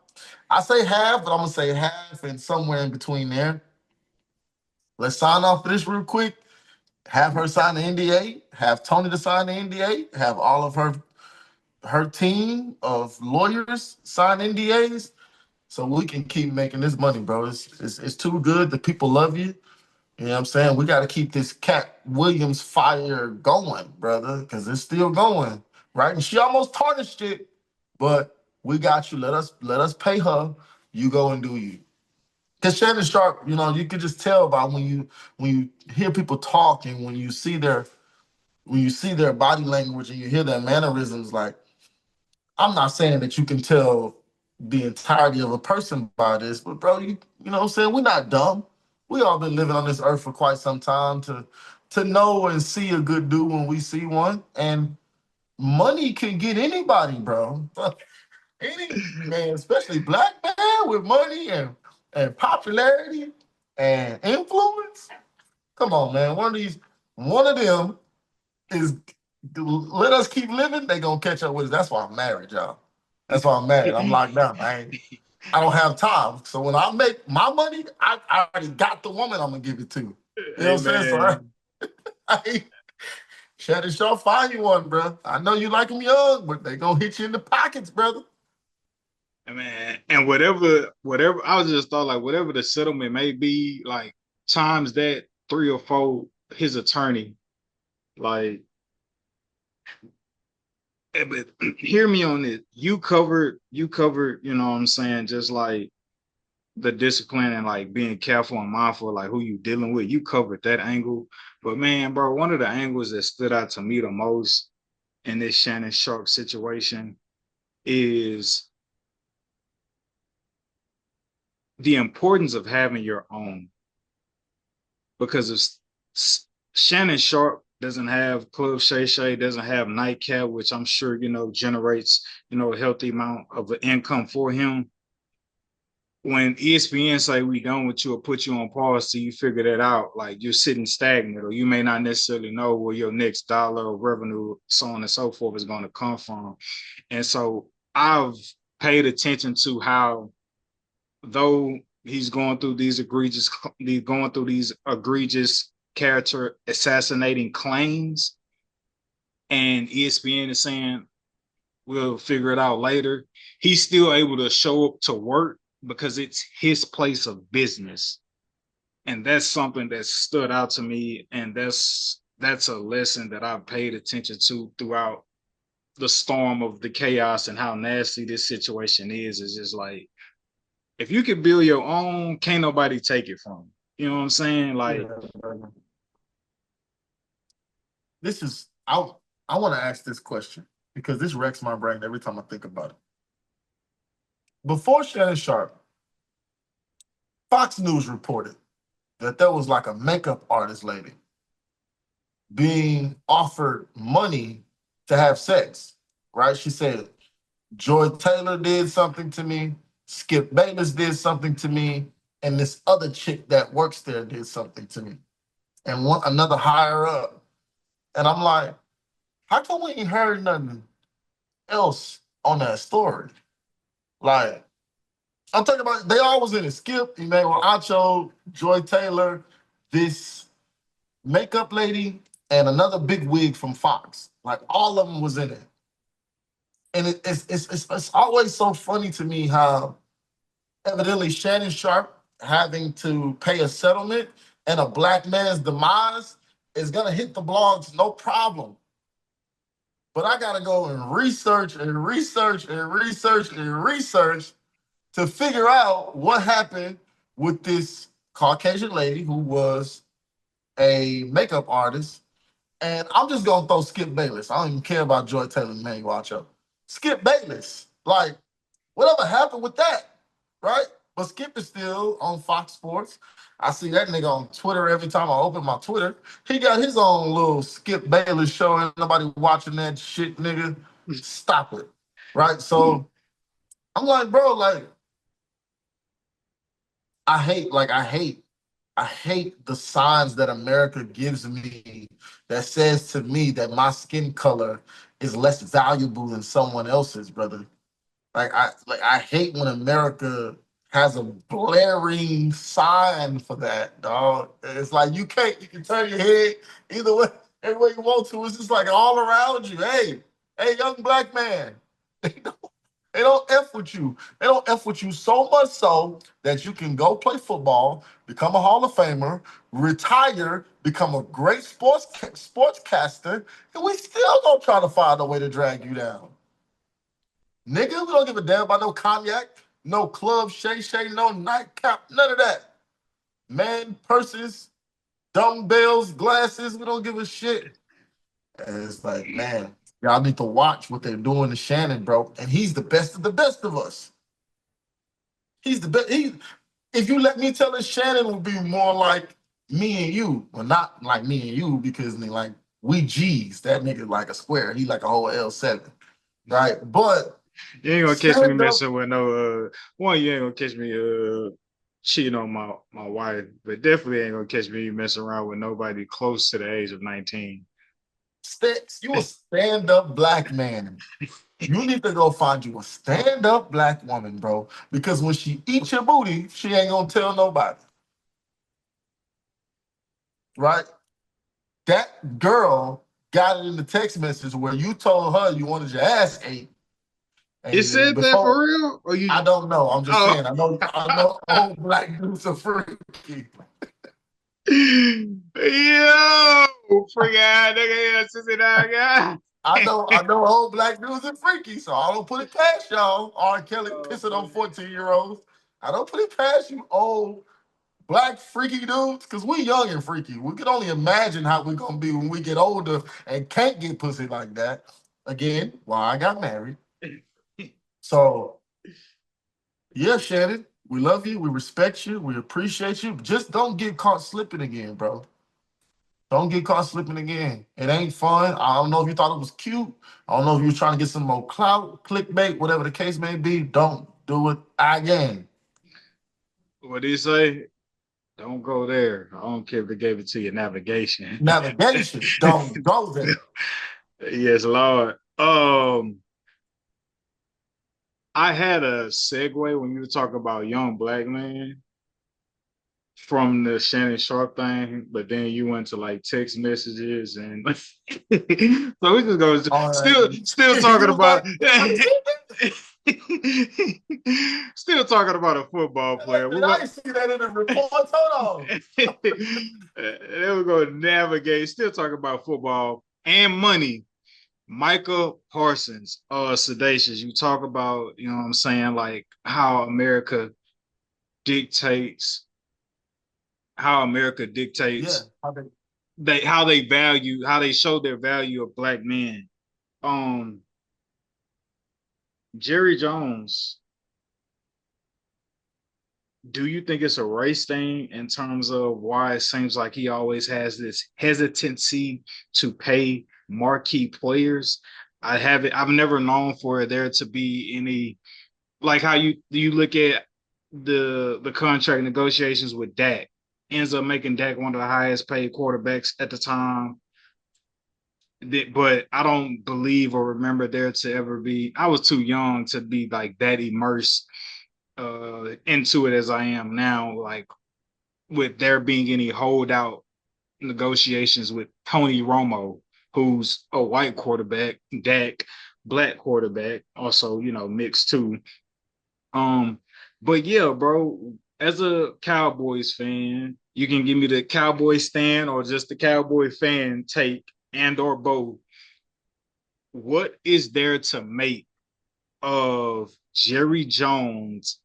Speaker 2: I say half, but I'm gonna say half and somewhere in between there. Let's sign off for this real quick. Have her sign the NDA, have Tony to sign the NDA, have all of her team of lawyers sign NDAs, so we can keep making this money, bro. It's too good. The people love you. You know what I'm saying? We got to keep this Cat Williams fire going, brother, because it's still going, right? And she almost tarnished it, but we got you. Let us pay her. You go and do you. Because Shannon Sharp, you know, you can just tell by when you hear people talking, when you see their body language and you hear their mannerisms. Like, I'm not saying that you can tell the entirety of a person by this, but bro, you know what I'm saying? We're not dumb. We all been living on this earth for quite some time to know and see a good dude when we see one. And money can get anybody, bro. Any man, especially black man with money and popularity and influence. Come on, man. One of them is let us keep living. They gonna catch up with us. That's why I'm married, y'all. That's why I'm married. I'm locked down. I don't have time. So when I make my money, I already got the woman I'm gonna give it to. You know what I'm saying? So Shannon Sharp, find you one, bro. I know you like them young, but they gonna hit you in the pockets, brother.
Speaker 1: Man, and whatever, I was just thought like whatever the settlement may be, like times that 3 or 4, his attorney, like, but hear me on this. You covered, you know what I'm saying, just like the discipline and like being careful and mindful, like who you dealing with. You covered that angle. But man, bro, one of the angles that stood out to me the most in this Shannon Sharp situation is the importance of having your own. Because if Shannon Sharp doesn't have Club Shay Shay, doesn't have Nightcap, which I'm sure, you know, generates, you know, a healthy amount of income for him. When ESPN say we done with you or put you on pause till you figure that out, like you're sitting stagnant, or you may not necessarily know where your next dollar of revenue, so on and so forth, is going to come from. And so I've paid attention to how, though he's going through these egregious character assassinating claims, and ESPN is saying we'll figure it out later, he's still able to show up to work because it's his place of business. And that's something that stood out to me, and that's a lesson that I've paid attention to throughout the storm of the chaos and how nasty this situation is just like, if you can build your own, can't nobody take it from you. You know what I'm saying? Like,
Speaker 2: this is I want to ask this question because this wrecks my brain every time I think about it. Before Shannon Sharp, Fox News reported that there was like a makeup artist lady being offered money to have sex, right? She said, Joy Taylor did something to me, Skip Bayless did something to me, and this other chick that works there did something to me. And another higher up. And I'm like, how come we ain't heard nothing else on that story? Like, I'm talking about, they all was in it. Skip, Emmanuel Acho, Joy Taylor, this makeup lady, and another big wig from Fox. Like, all of them was in it. And it's always so funny to me how evidently Shannon Sharp having to pay a settlement and a black man's demise is gonna hit the blogs no problem. But I gotta go and research and research and research and research to figure out what happened with this Caucasian lady who was a makeup artist. And I'm just gonna throw Skip Bayless. I don't even care about Joy Taylor and Manny Wacho. Skip Bayless. Like, whatever happened with that, right? But Skip is still on Fox Sports. I see that nigga on Twitter every time I open my Twitter. He got his own little Skip Bayless show. Ain't nobody watching that shit, nigga. Stop it. Right? So I'm like, bro, like, I hate the signs that America gives me that says to me that my skin color is less valuable than someone else's, brother. I hate when America has a blaring sign for that, dog. It's like you can turn your head either way, any way you want to. It's just like all around you. Hey, young black man. They don't F with you. They don't F with you so much so that you can go play football, become a Hall of Famer, retire, become a great sportscaster, and we still gonna try to find a way to drag you down. Nigga, we don't give a damn about no cognac, no club shay, no nightcap, none of that. Man, purses, dumbbells, glasses, we don't give a shit. And it's like, man, y'all need to watch what they're doing to Shannon, bro. And he's the best of the best of us. He's the best. If you let me tell it, Shannon will be more like me and you. Well, not like me and you, because like we G's. That nigga like a square. He like a whole L7. Right? But
Speaker 1: you ain't gonna catch me messing with no one, you ain't gonna catch me cheating on my wife, but definitely ain't gonna catch me messing around with nobody close to the age of 19.
Speaker 2: You a stand-up black man. You need to go find you a stand-up black woman, bro. Because when she eats your booty, she ain't gonna tell nobody. Right? That girl got it in the text message where you told her you wanted your ass ate.
Speaker 1: You said that for real? Or you?
Speaker 2: I don't know. I'm just saying. I know old black dudes are freaky.
Speaker 1: Yo, freak ass nigga, sissy dog guy.
Speaker 2: I know old black dudes are freaky, so I don't put it past y'all. R. Kelly pissing on 14-year-olds. I don't put it past you old black freaky dudes, because we young and freaky. We can only imagine how we're gonna be when we get older and can't get pussy like that. Again, why I got married. So yeah, Shannon, we love you, we respect you, we appreciate you. Just don't get caught slipping again, bro. Don't get caught slipping again. It ain't fun. I don't know if you thought it was cute. I don't know if you were trying to get some more clout, clickbait, whatever the case may be. Don't do it again.
Speaker 1: What do you say? Don't go there. I don't care if they gave it to you navigation.
Speaker 2: Navigation. Don't go there.
Speaker 1: Yes, Lord. I had a segue when you were talking about young black man from the Shannon Sharp thing, but then you went to like text messages and so we just go still talking about still talking about a football player.
Speaker 2: I see that in the report. Hold on.
Speaker 1: They were going to navigate, still talking about football and money. Micah Parsons, Sedacious, you talk about, you know what I'm saying, like how America dictates how they value, how they show their value of black men. Jerry Jones, do you think it's a race thing in terms of why it seems like he always has this hesitancy to pay marquee players? I've never known for there to be any, like how you look at the contract negotiations with Dak, ends up making Dak one of the highest paid quarterbacks at the time. But I don't believe or remember there to ever be, I was too young to be like that immersed into it as I am now, like with there being any holdout negotiations with Tony Romo, who's a white quarterback, Dak, black quarterback, also, mixed too. But yeah, bro, as a Cowboys fan, you can give me the Cowboy stand or just the Cowboy fan take and or both. What is there to make of Jerry Jones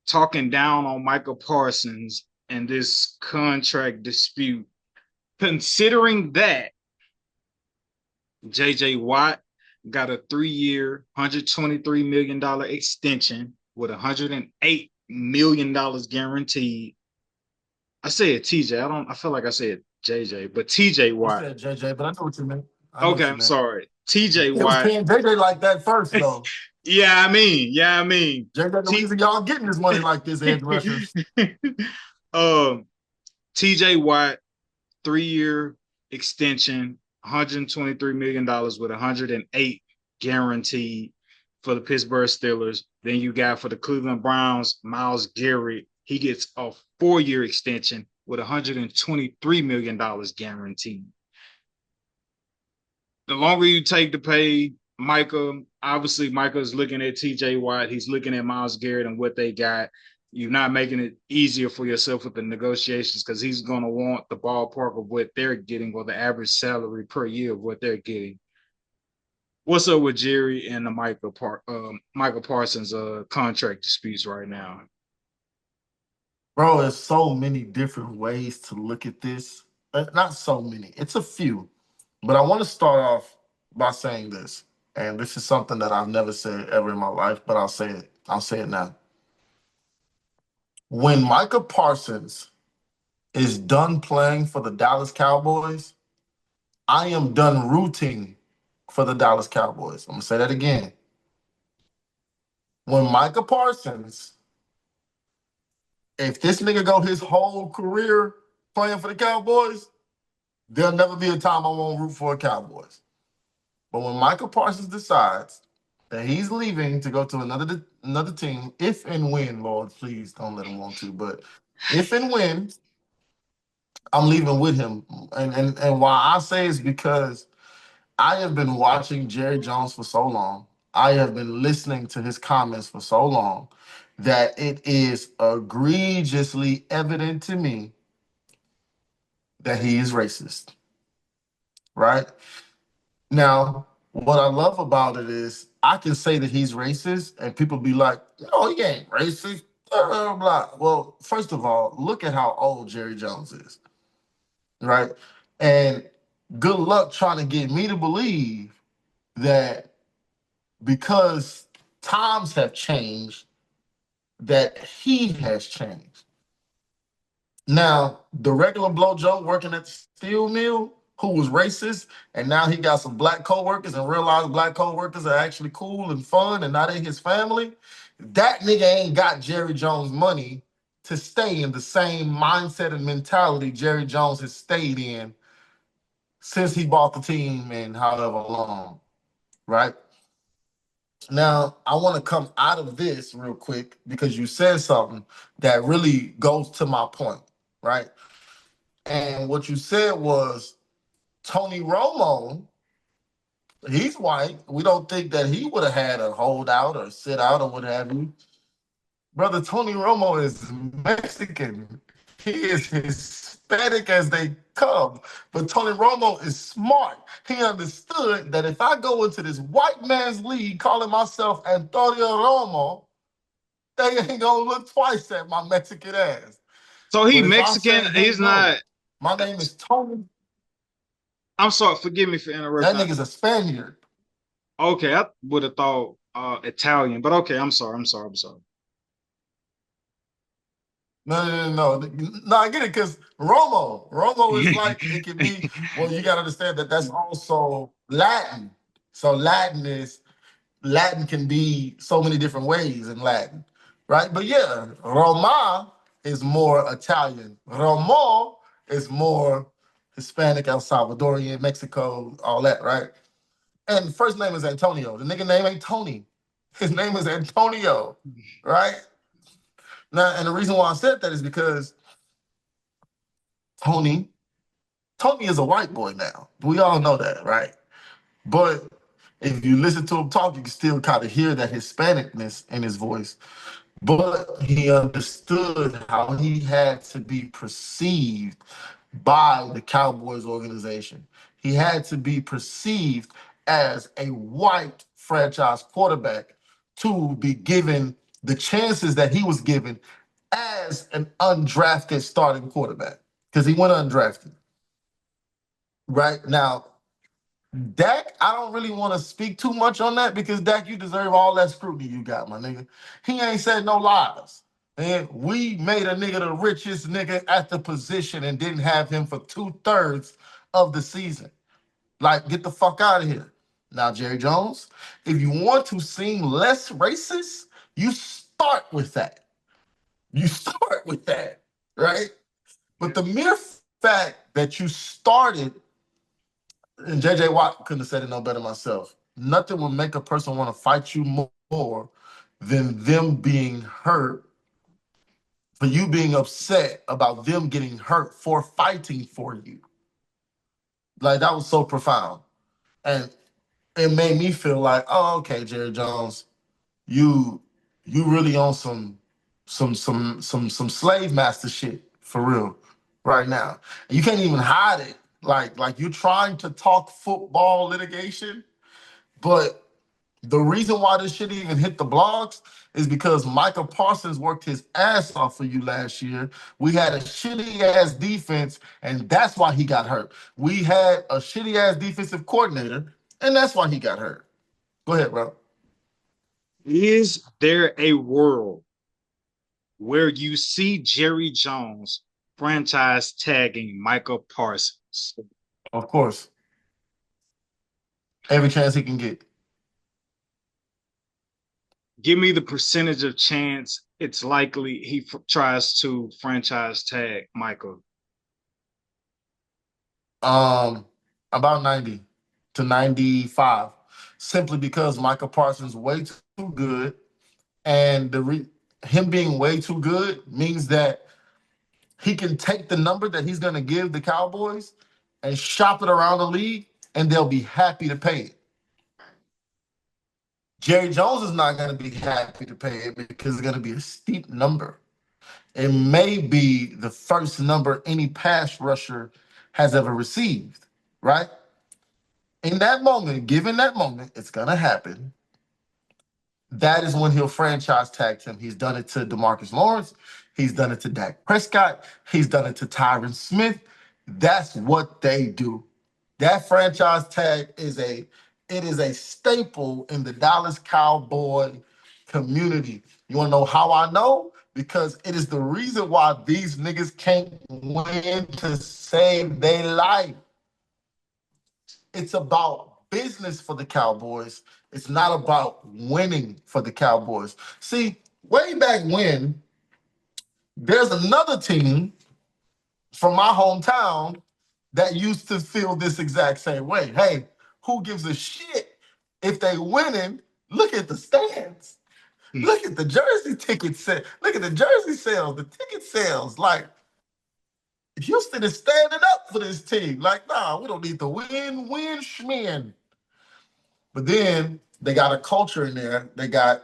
Speaker 1: talking down on Michael Parsons and this contract dispute, considering that JJ Watt got a 3-year, $123 million extension with $108 million guaranteed. I said TJ. I feel like I said JJ, but TJ Watt.
Speaker 2: You said JJ, but I know what you meant.
Speaker 1: Okay, I'm sorry. TJ
Speaker 2: It was
Speaker 1: Watt.
Speaker 2: paying JJ like that first, though.
Speaker 1: Yeah, I mean.
Speaker 2: JJ, the reason y'all getting this money like this, edge rushers.
Speaker 1: TJ Watt, 3-year extension, $123 million with 108 guaranteed for the Pittsburgh Steelers. Then you got for the Cleveland Browns, Myles Garrett. He gets a 4-year extension with $123 million guaranteed. The longer you take to pay Micah, obviously Micah's looking at TJ Watt. He's looking at Myles Garrett and what they got. You're not making it easier for yourself with the negotiations because he's going to want the ballpark of what they're getting or the average salary per year of what they're getting. What's up with Jerry and the Michael Parsons contract disputes right now?
Speaker 2: Bro, there's so many different ways to look at this. Not so many. It's a few. But I want to start off by saying this. And this is something that I've never said ever in my life, but I'll say it. I'll say it now. When Micah Parsons is done playing for the Dallas Cowboys, I am done rooting for the Dallas Cowboys. I'm going to say that again. When Micah Parsons, if this nigga go his whole career playing for the Cowboys, there'll never be a time I won't root for the Cowboys. But when Michael Parsons decides that he's leaving to go to another team, if and when, Lord, please don't let him want to, but if and when, I'm leaving with him. And why I say is because I have been watching Jerry Jones for so long. I have been listening to his comments for so long that it is egregiously evident to me that he is racist. Right? Now, what I love about it is I can say that he's racist and people be like, no, he ain't racist, blah, blah, blah. Well, first of all, look at how old Jerry Jones is, right? And good luck trying to get me to believe that because times have changed, that he has changed. Now, the regular blow Joe working at the steel mill, who was racist, and now he got some black co-workers and realized black co-workers are actually cool and fun and not in his family, that nigga ain't got Jerry Jones money to stay in the same mindset and mentality Jerry Jones has stayed in since he bought the team and however long, right? Now, I want to come out of this real quick because you said something that really goes to my point, right? And what you said was, Tony Romo, he's white. We don't think that he would have had a holdout or sit out or what have you. Brother, Tony Romo is Mexican. He is Hispanic as they come. But Tony Romo is smart. He understood that if I go into this white man's league calling myself Antonio Romo, they ain't gonna look twice at my Mexican ass.
Speaker 1: So he Mexican, say, hey, he's not.
Speaker 2: My name is Tony.
Speaker 1: I'm sorry, forgive me for interrupting.
Speaker 2: That nigga's a Spaniard.
Speaker 1: Okay, I would have thought Italian, but okay, I'm sorry.
Speaker 2: No, I get it, because Romo is like, it can be, well, you got to understand that that's also Latin. So Latin can be so many different ways in Latin, right? But yeah, Roma is more Italian. Romo is more Hispanic, El Salvadorian, Mexico, all that, right? And first name is Antonio. The nigga name ain't Tony. His name is Antonio, right? Now, and the reason why I said that is because Tony is a white boy now. We all know that, right? But If you listen to him talk, you can still kind of hear that Hispanicness in his voice. But he understood how he had to be perceived by the Cowboys organization. He had to be perceived as a white franchise quarterback to be given the chances that he was given as an undrafted starting quarterback because he went undrafted. Right now, Dak, I don't really want to speak too much on that because Dak, you deserve all that scrutiny you got, my nigga. He ain't said no lies. And we made a nigga the richest nigga at the position and didn't have him for 2/3 of the season. Like, get the fuck out of here. Now, Jerry Jones, if you want to seem less racist, you start with that. You start with that, right? But the mere fact that you started, and JJ Watt couldn't have said it no better myself, nothing will make a person want to fight you more than them being hurt, for you being upset about them getting hurt for fighting for you. Like, that was so profound. And it made me feel like, oh, okay, Jerry Jones, you really on some slave master shit for real right now. And you can't even hide it. Like you're trying to talk football litigation, but the reason why this shit even hit the blogs is because Micah Parsons worked his ass off for you last year. We had a shitty ass defense, and that's why he got hurt. We had a shitty ass defensive coordinator, and that's why he got hurt. Go ahead, bro.
Speaker 1: Is there a world where you see Jerry Jones franchise tagging Micah Parsons?
Speaker 2: Of course. Every chance he can get.
Speaker 1: Give me the percentage of chance it's likely he tries to franchise tag Michael.
Speaker 2: About 90 to 95, simply because Micah Parsons way too good, and him being way too good means that he can take the number that he's going to give the Cowboys and shop it around the league, and they'll be happy to pay it. Jerry Jones is not going to be happy to pay it because it's going to be a steep number. It may be the first number any pass rusher has ever received, right? In that moment, given that moment, it's going to happen. That is when he'll franchise tag him. He's done it to DeMarcus Lawrence. He's done it to Dak Prescott. He's done it to Tyron Smith. That's what they do. That franchise tag is a staple in the Dallas Cowboy community. You want to know how I know? Because it is the reason why these niggas can't win to save their life. It's about business for the Cowboys. It's not about winning for the Cowboys. See, way back when, there's another team from my hometown that used to feel this exact same way. Hey, who gives a shit if they winning? Look at the stands. Look at the jersey ticket sales. Look at the jersey sales, the ticket sales. Like, Houston is standing up for this team. Like, nah, we don't need to win, schmin. But then they got a culture in there. They got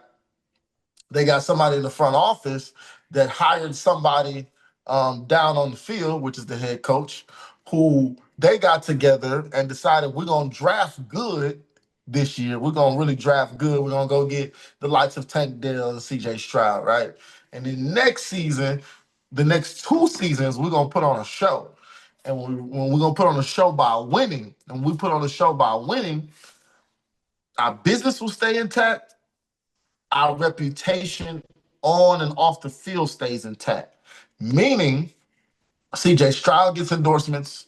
Speaker 2: somebody in the front office that hired somebody down on the field, which is the head coach, who they got together and decided we're going to draft good this year. We're going to really draft good. We're going to go get the likes of Tank Dell and CJ Stroud, right? And then next season, the next 2 seasons, we're going to put on a show. And when we're going to put on a show by winning, and we put on a show by winning, our business will stay intact. Our reputation on and off the field stays intact. Meaning, CJ Stroud gets endorsements.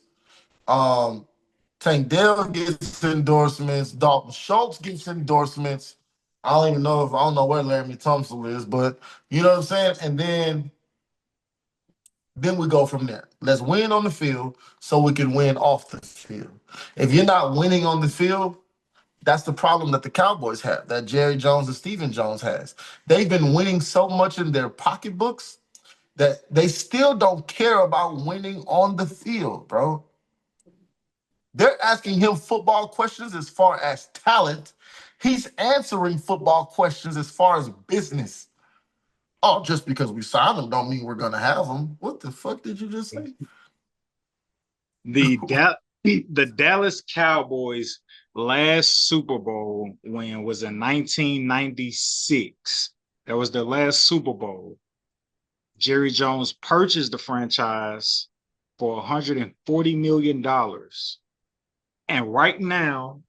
Speaker 2: Tank Dell gets endorsements. Dalton Schultz gets endorsements. I don't know where Laramie Tunsil is, but you know what I'm saying? And then we go from there. Let's win on the field so we can win off the field. If you're not winning on the field, that's the problem that the Cowboys have, that Jerry Jones and Stephen Jones has. They've been winning so much in their pocketbooks that they still don't care about winning on the field, bro. They're asking him football questions as far as talent. He's answering football questions as far as business. Oh, just because we signed him don't mean we're gonna have him. What the fuck did you just say?
Speaker 1: The Dallas Cowboys last Super Bowl win was in 1996. That was their last Super Bowl. Jerry Jones purchased the franchise for $140 million. And right now,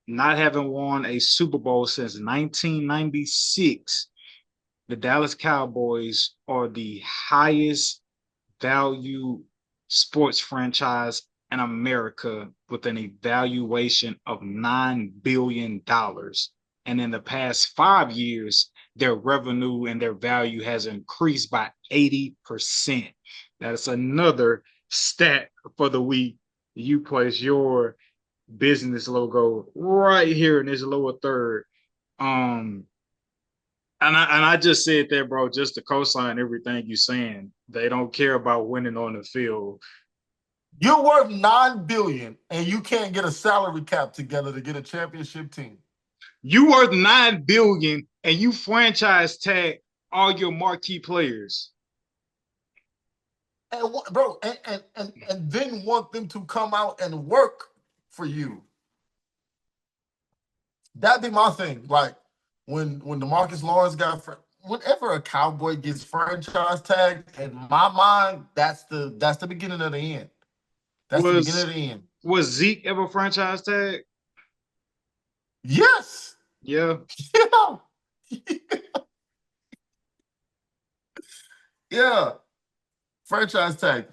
Speaker 1: not having won a Super Bowl since 1996, the Dallas Cowboys are the highest value sports franchise in America with an evaluation of $9 billion. And in the past 5 years, their revenue and their value has increased by 80%. That's another stat for the week. You place your business logo right here in this lower third. And I just said that, bro, just to co-sign everything you're saying. They don't care about winning on the field.
Speaker 2: You're worth $9 billion, and you can't get a salary cap together to get a championship team.
Speaker 1: You worth $9 billion, and you franchise tag all your marquee players.
Speaker 2: And bro, and then want them to come out and work for you. That'd be my thing. Like when DeMarcus Lawrence got whenever a Cowboy gets franchise tagged, in my mind, that's the beginning of the end. That's the beginning of the end.
Speaker 1: Was Zeke ever franchise tag?
Speaker 2: Yes.
Speaker 1: Yeah.
Speaker 2: Yeah. Yeah. Franchise tag.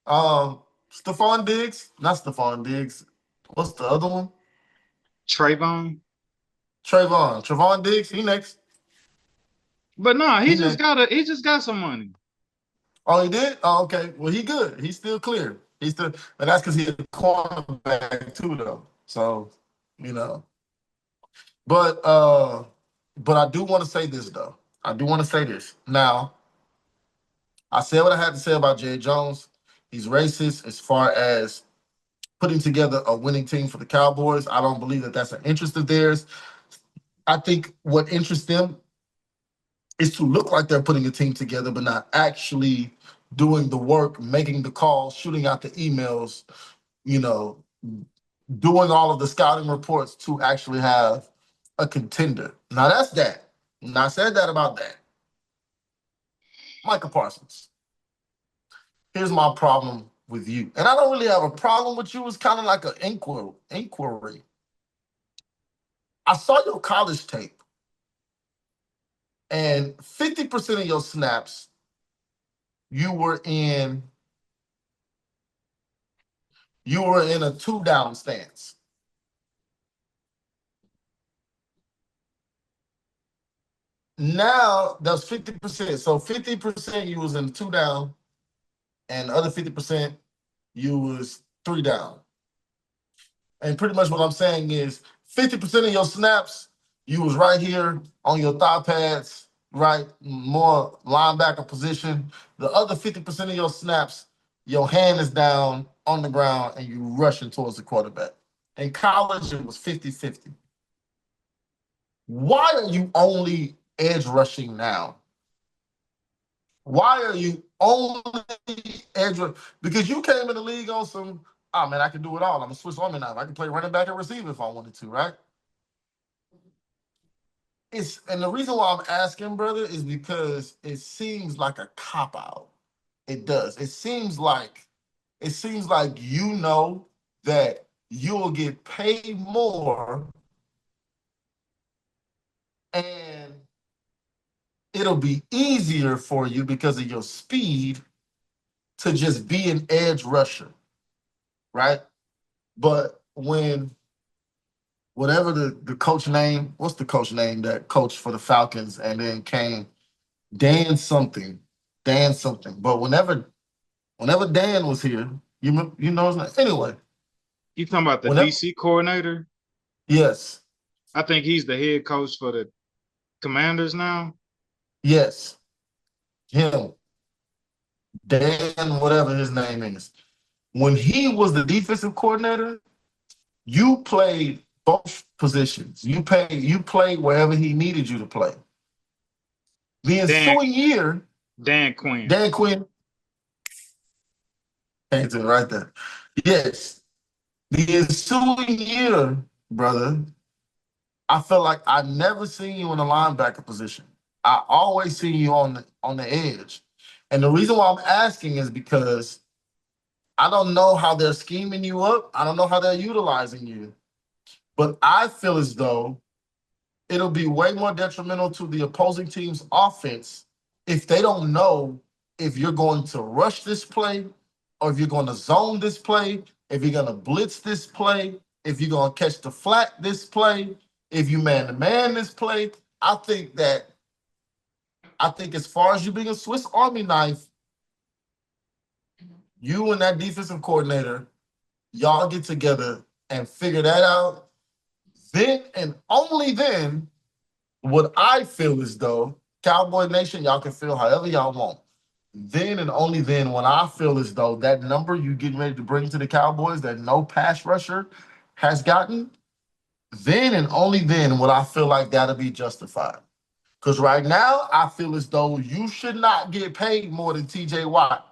Speaker 2: Stephon Diggs. Not Stephon Diggs. What's the other one?
Speaker 1: Trayvon
Speaker 2: Diggs. He next.
Speaker 1: But no, he just got some money.
Speaker 2: Oh, he did? Oh, okay. Well, he good. He's still clear. And that's because he's a cornerback too, though. So, you know. But I do want to say this, though. I do want to say this. Now, I said what I had to say about Jerry Jones. He's racist as far as putting together a winning team for the Cowboys. I don't believe that that's an interest of theirs. I think what interests them is to look like they're putting a team together, but not actually doing the work, making the calls, shooting out the emails, doing all of the scouting reports to actually have a contender. Now that's that. Now I said that about that. Micah Parsons. Here's my problem with you. And I don't really have a problem with you. It's kind of like an inquiry. I saw your college tape. And 50% of your snaps, you were in a 2-down stance. Now that's 50%. So 50% you was in 2-down, and the other 50% you was 3-down. And pretty much what I'm saying is 50% of your snaps, you was right here on your thigh pads, right? More linebacker position. The other 50% of your snaps, your hand is down on the ground and you rushing towards the quarterback. In college, it was 50-50. Why are you only edge rushing now? Why are you only edge rushing? Because you came in the league on some, oh man, I can do it all. I'm a Swiss Army knife. I can play running back and receiver if I wanted to, right? And the reason why I'm asking, brother, is because it seems like a cop-out. It does. It seems like you know that you'll get paid more and it'll be easier for you because of your speed to just be an edge rusher, right? But when whatever the coach name, what's the coach name that coached for the Falcons and then came? Dan something. But whenever Dan was here, you know his name. Anyway.
Speaker 1: You talking about the DC coordinator?
Speaker 2: Yes.
Speaker 1: I think he's the head coach for the Commanders now.
Speaker 2: Yes. Him. Dan, whatever his name is. When he was the defensive coordinator, you played both positions. You played wherever he needed you to play. The
Speaker 1: Dan
Speaker 2: ensuing year,
Speaker 1: Dan Quinn.
Speaker 2: Dan Quinn, came to it right there. Yes. The ensuing year, brother, I felt like I never seen you in a linebacker position. I always seen you on the edge. And the reason why I'm asking is because I don't know how they're scheming you up. I don't know how they're utilizing you. But I feel as though it'll be way more detrimental to the opposing team's offense if they don't know if you're going to rush this play or if you're going to zone this play, if you're going to blitz this play, if you're going to catch the flat this play, if you man-to-man this play. I think as far as you being a Swiss Army knife, you and that defensive coordinator, y'all get together and figure that out. Then and only then would I feel as though, Cowboy Nation, y'all can feel however y'all want. Then and only then when I feel as though that number you getting ready to bring to the Cowboys that no pass rusher has gotten, then and only then would I feel like that'll be justified. Because right now, I feel as though you should not get paid more than TJ Watt.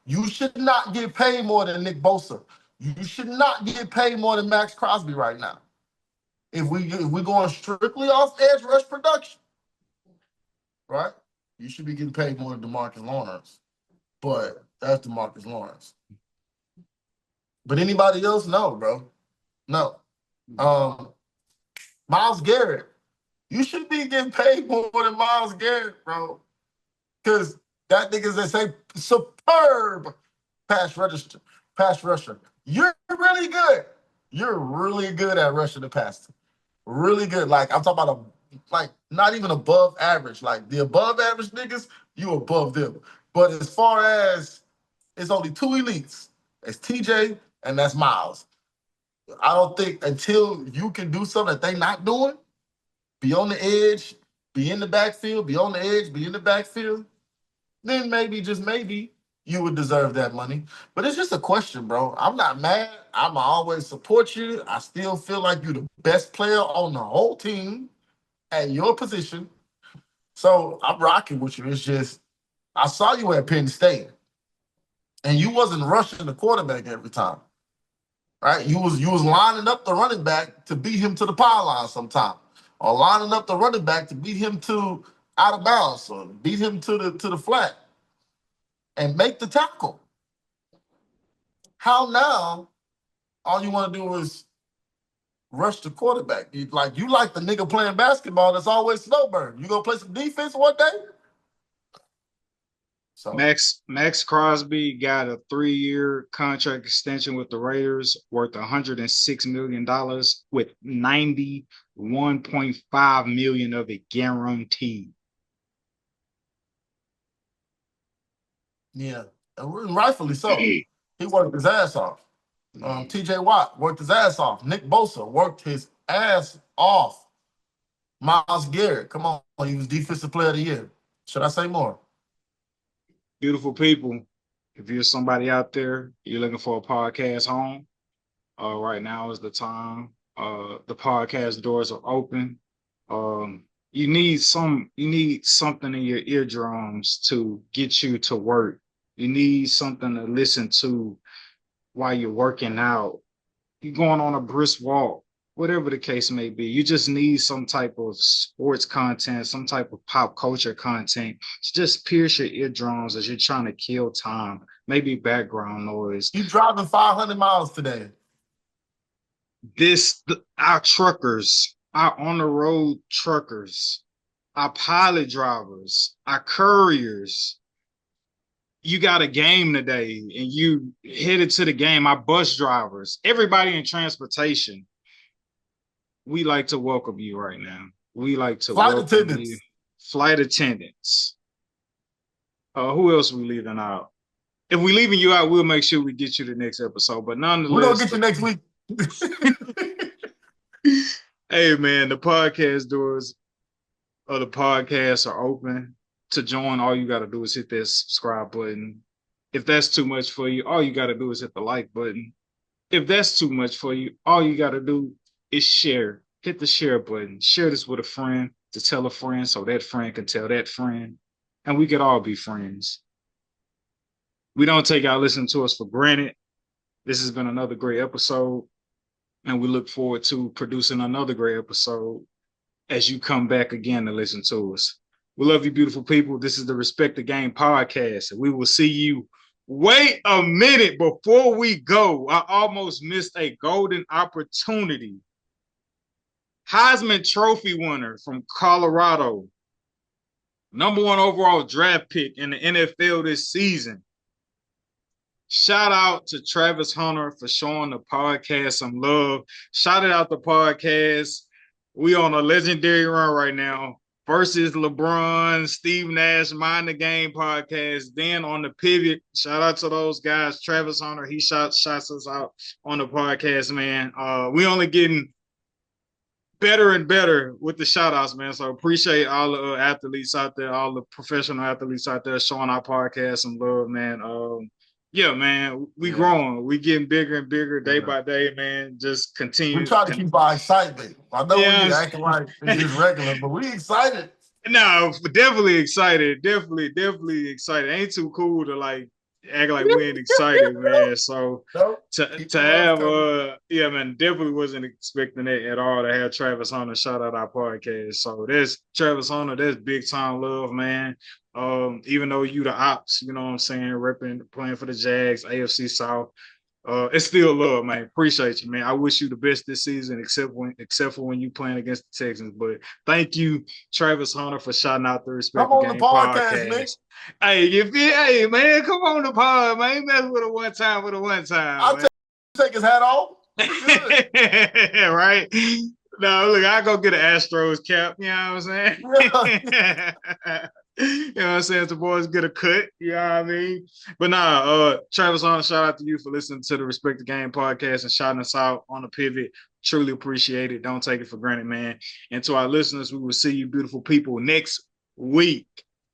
Speaker 2: You should not get paid more than Nick Bosa. You should not get paid more than Max Crosby right now. If we're going strictly off edge rush production, right? You should be getting paid more than DeMarcus Lawrence. But that's DeMarcus Lawrence. But anybody else? No, bro. No. Myles Garrett. You should be getting paid more than Myles Garrett, bro. Because that nigga's a superb pass rusher. You're really good. You're really good at rushing the passer. Really good. Like, I'm talking about not even above average. Like, the above average niggas, you above them. But as far as it's only two elites, it's TJ and that's Myles. I don't think until you can do something that they not doing, be on the edge, be in the backfield, be on the edge, be in the backfield, then maybe, just maybe, you would deserve that money. But it's just a question, bro. I'm not mad. I'm always support you. I still feel like you're the best player on the whole team at your position. So I'm rocking with you. It's just, I saw you at Penn State, and you wasn't rushing the quarterback every time, right? You was lining up the running back to beat him to the pylon sometime, or lining up the running back to beat him to out of bounds, or beat him to the flat and make the tackle. How now all you want to do is rush the quarterback? You like the nigga playing basketball that's always snowbird. You gonna play some defense one day? So
Speaker 1: Max Crosby got a 3-year contract extension with the Raiders worth $106 million with $91.5 million of it guaranteed.
Speaker 2: Yeah, and rightfully so. He worked his ass off. TJ Watt worked his ass off. Nick Bosa worked his ass off. Myles Garrett, come on, he was Defensive Player of the Year. Should I say more?
Speaker 1: Beautiful people, if you're somebody out there, you're looking for a podcast home, right now is the time. The podcast doors are open. You need something in your eardrums to get you to work. You need something to listen to while you're working out. You're going on a brisk walk, whatever the case may be. You just need some type of sports content, some type of pop culture content to just pierce your eardrums as you're trying to kill time, maybe background noise.
Speaker 2: You driving 500 miles today.
Speaker 1: Our truckers, our on-the-road truckers, our pilot drivers, our couriers, you got a game today and you headed to the game, our bus drivers, everybody in transportation, we like to welcome you right now. We like to welcome you. Flight attendants. Who else are we leaving out? If we're leaving you out, we'll make sure we get you the next episode. But nonetheless,
Speaker 2: we're gonna get you next week.
Speaker 1: Hey man, the podcast doors of the podcast are open. To join, all you got to do is hit that subscribe button, If that's too much for you, all you got to do is hit the like button. If that's too much for you, all you got to do is share. Hit the share button. Share this with a friend to tell a friend so that friend can tell that friend. And we could all be friends. We don't take y'all listening to us for granted. This has been another great episode. And we look forward to producing another great episode as you come back again to listen to us. We love you, beautiful people. This is the Respect the Game podcast. And we will see you. Wait a minute before we go. I almost missed a golden opportunity. Heisman Trophy winner from Colorado. #1 overall draft pick in the NFL this season. Shout out to Travis Hunter for showing the podcast some love. Shout out the podcast. We on a legendary run right now. Versus LeBron, Steve Nash, Mind the Game podcast. Then on the pivot, shout out to those guys. Travis Hunter, he shots us out on the podcast, man. We only getting better and better with the shout outs, man. So appreciate all the athletes out there, all the professional athletes out there showing our podcast some love, man. Yeah, man, we growing. We getting bigger and bigger day by day, man. Just continue.
Speaker 2: We try to keep our excitement. I know we acting like it's just regular, but we excited.
Speaker 1: No, definitely excited. Definitely excited. Ain't too cool to like act like we ain't excited, man. So to have yeah, man, definitely wasn't expecting that at all to have Travis Hunter shout out our podcast. So there's Travis Hunter, that's big time love, man. Even though you the ops, you know what I'm saying, playing for the Jags, AFC South. It's still love, man. Appreciate you, man. I wish you the best this season, except for when you playing against the Texans. But thank you, Travis Hunter, for shouting out the Respect the Game podcast. Hey, man, come on the pod, man. Mess with a one time.
Speaker 2: I'll take his hat off.
Speaker 1: Right? No, look, I go get an Astros cap. You know what I'm saying? You know what I'm saying? The boys get a cut. You know what I mean? But Travis Hunter, shout out to you for listening to the Respect the Game podcast and shouting us out on the pivot. Truly appreciate it. Don't take it for granted, man. And to our listeners, we will see you beautiful people next week.